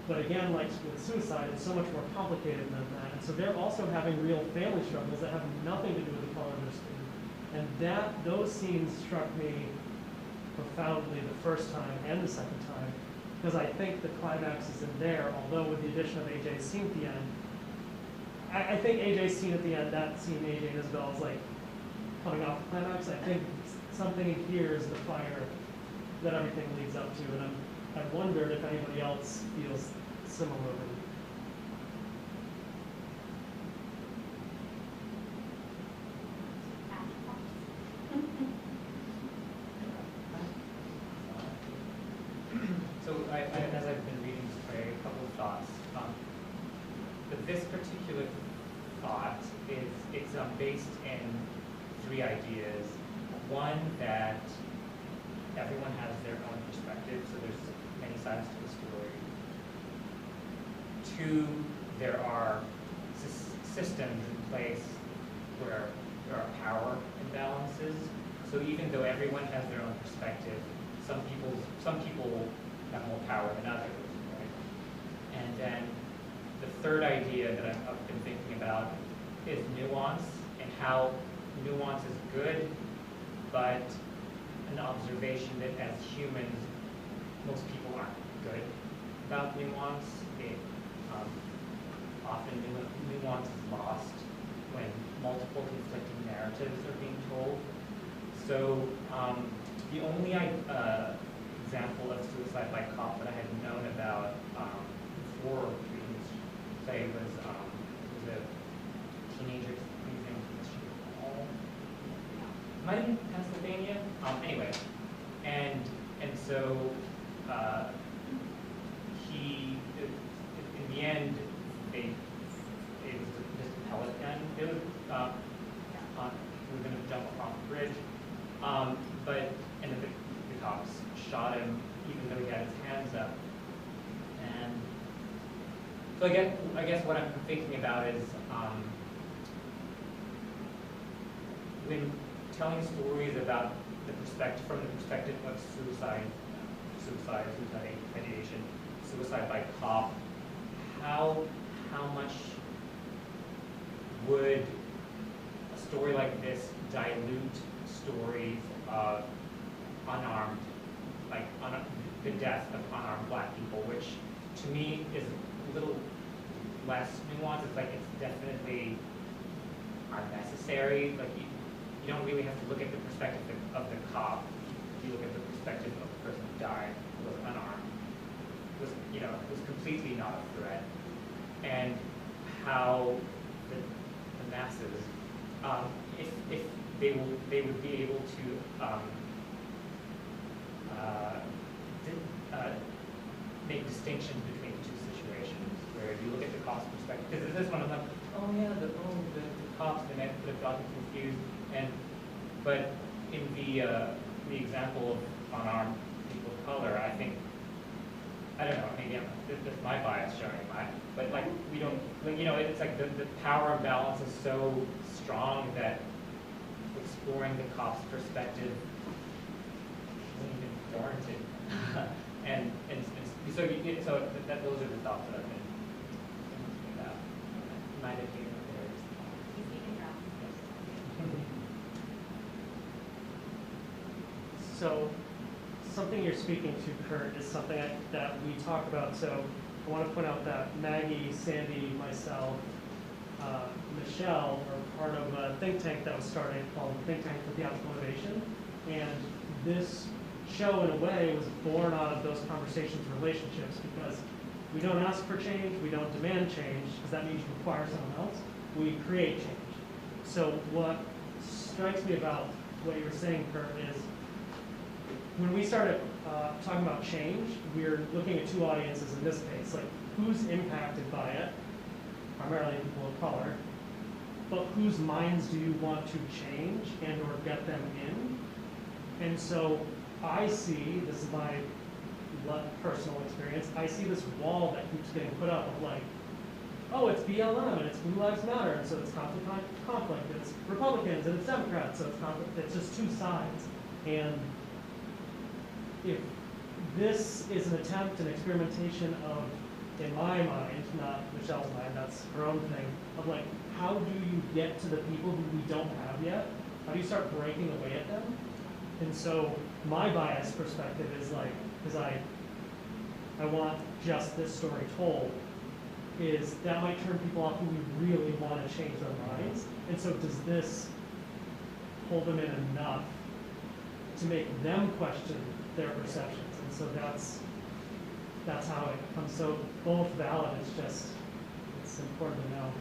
But again, like with suicide, it's so much more complicated than that. And so they're also having real family struggles that have nothing to do with the color of their skin. And those scenes struck me profoundly the first time and the second time, because I think the climax is in there, although with the addition of AJ's scene at the end, I think AJ's scene at the end, that scene AJ and Isabel is like coming off the climax. I think something in here is the fire that everything leads up to, and I wondered if anybody else feels similarly. So as I've been reading this play, a couple of thoughts. But this particular thought it's based in three ideas. One, that everyone has their own perspective, so there's many sides to the story. Two, there are systems in place where there are power imbalances. So even though everyone has their own perspective, some people have more power than others, right? And then the third idea that I've been thinking about is nuance, and how nuance is good, but an observation that as humans, most people aren't good about nuance. Often nuance is lost when multiple conflicting narratives are being told. So the only example of suicide by cop that I had known about before reading this play was a teenager, might have been Pennsylvania. Anyway, and so he, in the end, it was just a pellet gun. It was we were going to jump off the bridge, and the cops shot him even though he had his hands up. And so I guess what I'm thinking about is when telling stories about from the perspective of suicide, ideation, suicide by cop, how much would a story like this dilute stories of the death of unarmed black people, which to me little less nuanced. It's like it's definitely unnecessary. Like you don't really have to look at the perspective of the cop. You look at the perspective of the person who died, who was unarmed, was completely not a threat, and how the masses, if they would be able to make distinctions between the two situations, where you look at the cops perspective, because this one of them, the cops, they might have gotten confused, but in the example of unarmed people of color, I think, I don't know, maybe that's my bias showing, but like we don't, like, it's like the power imbalance is so strong that exploring the cop's perspective isn't even warranted. and so those are the thoughts that I've been thinking about. Might have been So something you're speaking to, Kurt, is something that we talk about. So I want to point out that Maggie, Sandy, myself, Michelle are part of a think tank that was started called the Think Tank for Theatrical Innovation. And this show, in a way, was born out of those conversations and relationships, because we don't ask for change, we don't demand change, because that means you require someone else. We create change. So what strikes me about what you were saying, Kurt, is when we started talking about change, we're looking at two audiences in this case, like who's impacted by it, primarily people of color, but whose minds do you want to change and or get them in? And so I see, this is my personal experience, I see this wall that keeps getting put up of like, oh, it's BLM and it's Blue Lives Matter, and so it's conflict, it's Republicans and it's Democrats, so it's conflict, it's just two sides. And if this is an attempt, an experimentation of, in my mind, not Michelle's mind, that's her own thing, of like, how do you get to the people who we don't have yet? How do you start breaking away at them? And so my biased perspective is like, because I want just this story told, is that might turn people off who we really want to change their minds. And so does this hold them in enough to make them question their perceptions? And so that's how it comes. So both valid, it's important to know.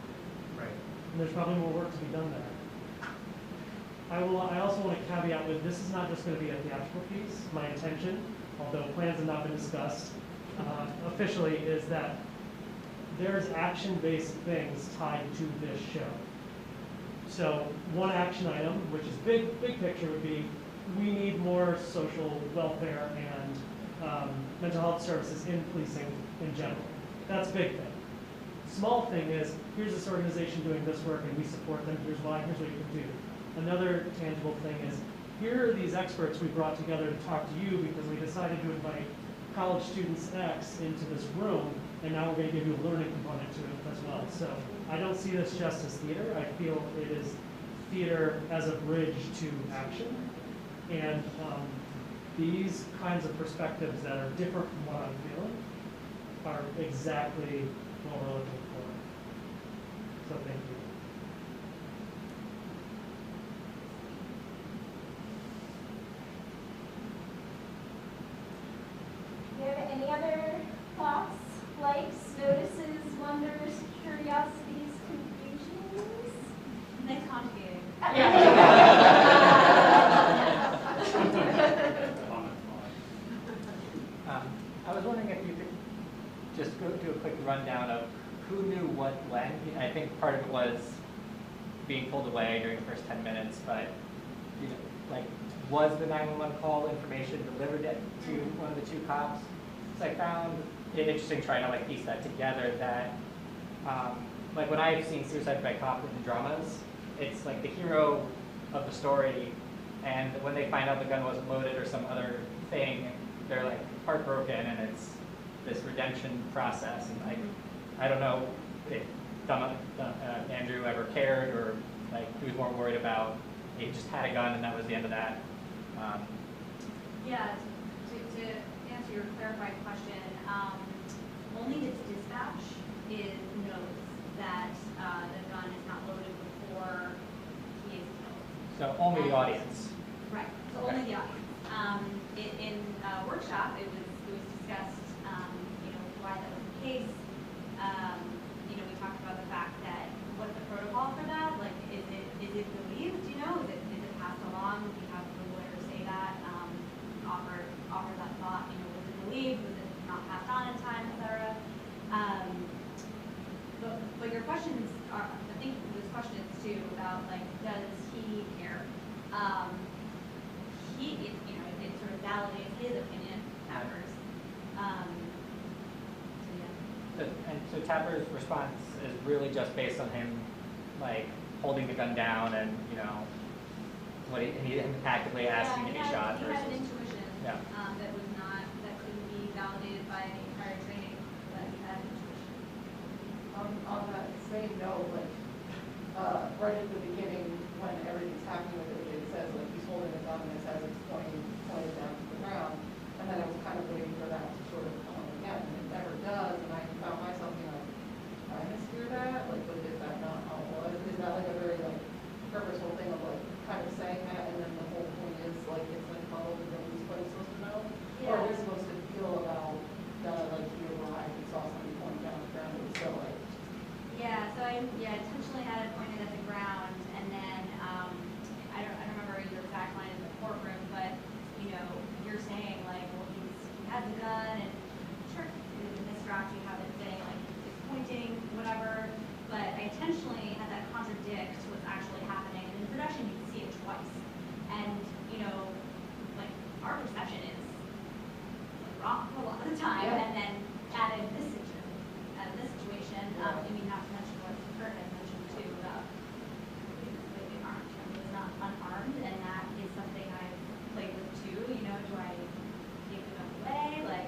Right. And there's probably more work to be done there. I also want to caveat with, this is not just going to be a theatrical piece. My intention, although plans have not been discussed officially, is that there's action-based things tied to this show. So one action item, which is big picture, would be we need more social welfare and mental health services in policing in general. That's a big thing. Small thing is, here's this organization doing this work and we support them, here's why, here's what you can do. Another tangible thing is, here are these experts we brought together to talk to you because we decided to invite college students X into this room, and now we're going to give you a learning component to it as well. So I don't see this just as theater. I feel it is theater as a bridge to action. And these kinds of perspectives that are different from what I'm feeling are exactly what we're looking for. So thank you. Do you have any other thoughts, likes, notices, wonders, curiosities, confusions? Nice conjugating. I was wondering if you could just go do a quick rundown of who knew what when. I think part of it was being pulled away during the first 10 minutes, but like, was the 911 call information delivered to one of the two cops? So I found it interesting trying to like piece that together, that like when I've seen Suicide by Cop in the dramas, it's like the hero of the story, and when they find out the gun wasn't loaded or some other thing, they're like heartbroken, and it's this redemption process. And like, I don't know if Andrew ever cared, or like he was more worried about he just had a gun and that was the end of that. Yeah, to answer your clarifying question, only the dispatch knows that the gun is not loaded before he is killed. So only the audience. Right, so only the audience. In a workshop, it was discussed, why that was the case. We talked about the fact that what's the protocol for that? Like, is it believed? Is it passed along? We have the lawyer say that, offer that thought. Was it believed? Was it not passed on in time, etc. But your questions are, I think there's questions too about like, does he care? It sort of validates his opinion at first. And so Tapper's response is really just based on him, like, holding the gun down and, him actively asking to be shot He had an intuition Yeah. that couldn't be validated by the prior training, but he had an intuition. On that same note, right at the beginning, when everything's happening with it, it says, he's holding a gun and it says it's pointed down to the ground, and then I was kind of waiting for that to sort of come up again, and it never does, and I found myself, I mishear that, is that not how it was? Is that a very, purposeful thing of, kind of saying that, and then the whole point is, it's muddled, and nobody's quite supposed to know? Yeah. Or are we supposed to feel about that, you arrived and saw somebody pointing down the ground, and still, Yeah, so I intentionally had it pointed at the ground, and then I don't remember your exact line in the courtroom, but you're saying he has a gun, and sure, in this draft you have it saying he's pointing, whatever, but I intentionally had that contradict what's actually happening, and in production you can see it twice, and our perception is wrong a lot of the time, Yeah. and then added this situation, not to mention what Kurt had mentioned too about completely armed. He was not unarmed, and that is something I've played with too. Do I give the gun away?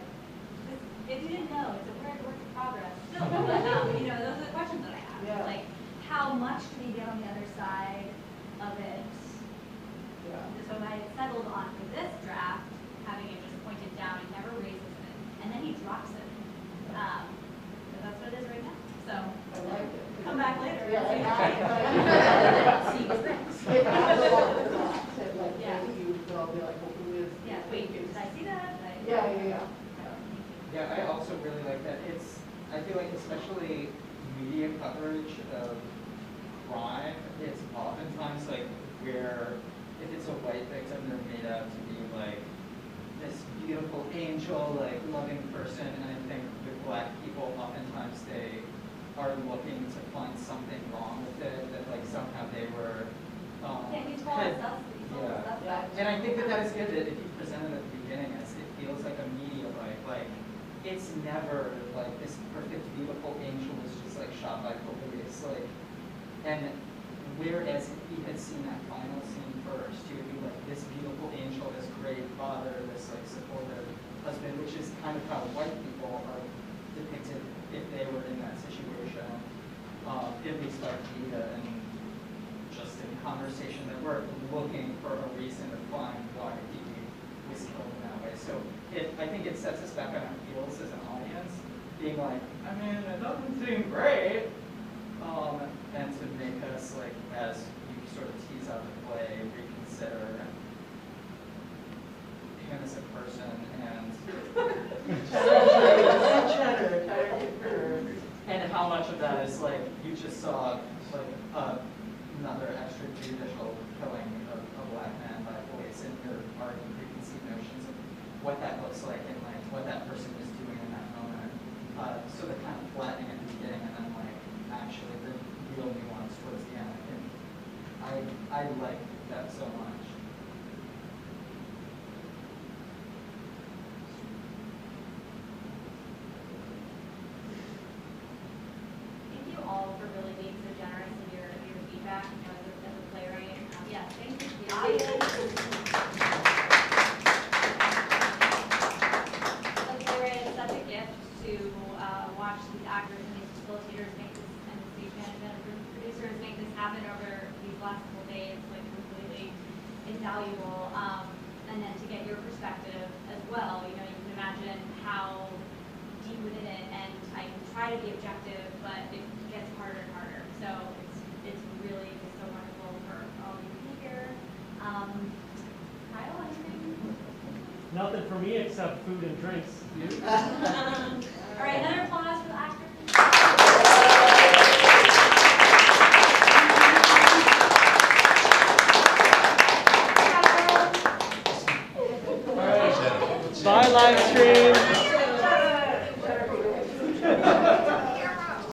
If you didn't know, it's a weird work in progress. Still, but those are the questions that I have. Yeah. How much do we get on the other side of it? Yeah. So I had settled on for this draft, having it just pointed down, he never raises it, and then he drops it. That's what it is right now. So I like it. come back later. Yeah, and see what's next. It adds a lot to that, Yeah. you will be like, well, who is? Yeah, wait, did I see that? Yeah. Yeah, I also really like that. I feel like especially media coverage of crime, it's oftentimes where if it's a white victim, they're made out to be this beautiful angel, loving person, and I think with black people, oftentimes they are looking to find something wrong with it, that somehow they were he told us that. And I think that is good that if you present it at the beginning, it feels like a media it's never this perfect, beautiful angel is just shot by police. And whereas if he had seen that final scene first, he would be this beautiful angel, this great father, this supportive husband, which is kind of how white people are depicted if they were in that situation. At least Vita, and just in conversation that we're looking for a reason to find why he was killed in that way. So I think it sets us back on our heels as an audience, being it doesn't seem great. And to make us, as you sort of tease out the play, reconsider him as a person and how much of that is you just saw another extrajudicial killing of a black man by police, and you're already preconceived notions of what that looks like and what that person was doing in that moment. So the kind of flattening at the beginning and then actually the real nuance towards the end. I like that so much. Thank you all for really being so generous in your feedback, as a playwright. Yes, thank you to the audience. As a playwright, it's such a gift to watch these actors and these facilitators make this, and the stage management and producers make this happen over these last couple days. It's completely invaluable. And then to get your perspective as well. You can imagine how deep within it, and I try to be objective it gets harder and harder. So it's really just so wonderful for all of you to be here. Kyle, anything? Nothing for me except food and drinks. All right, another applause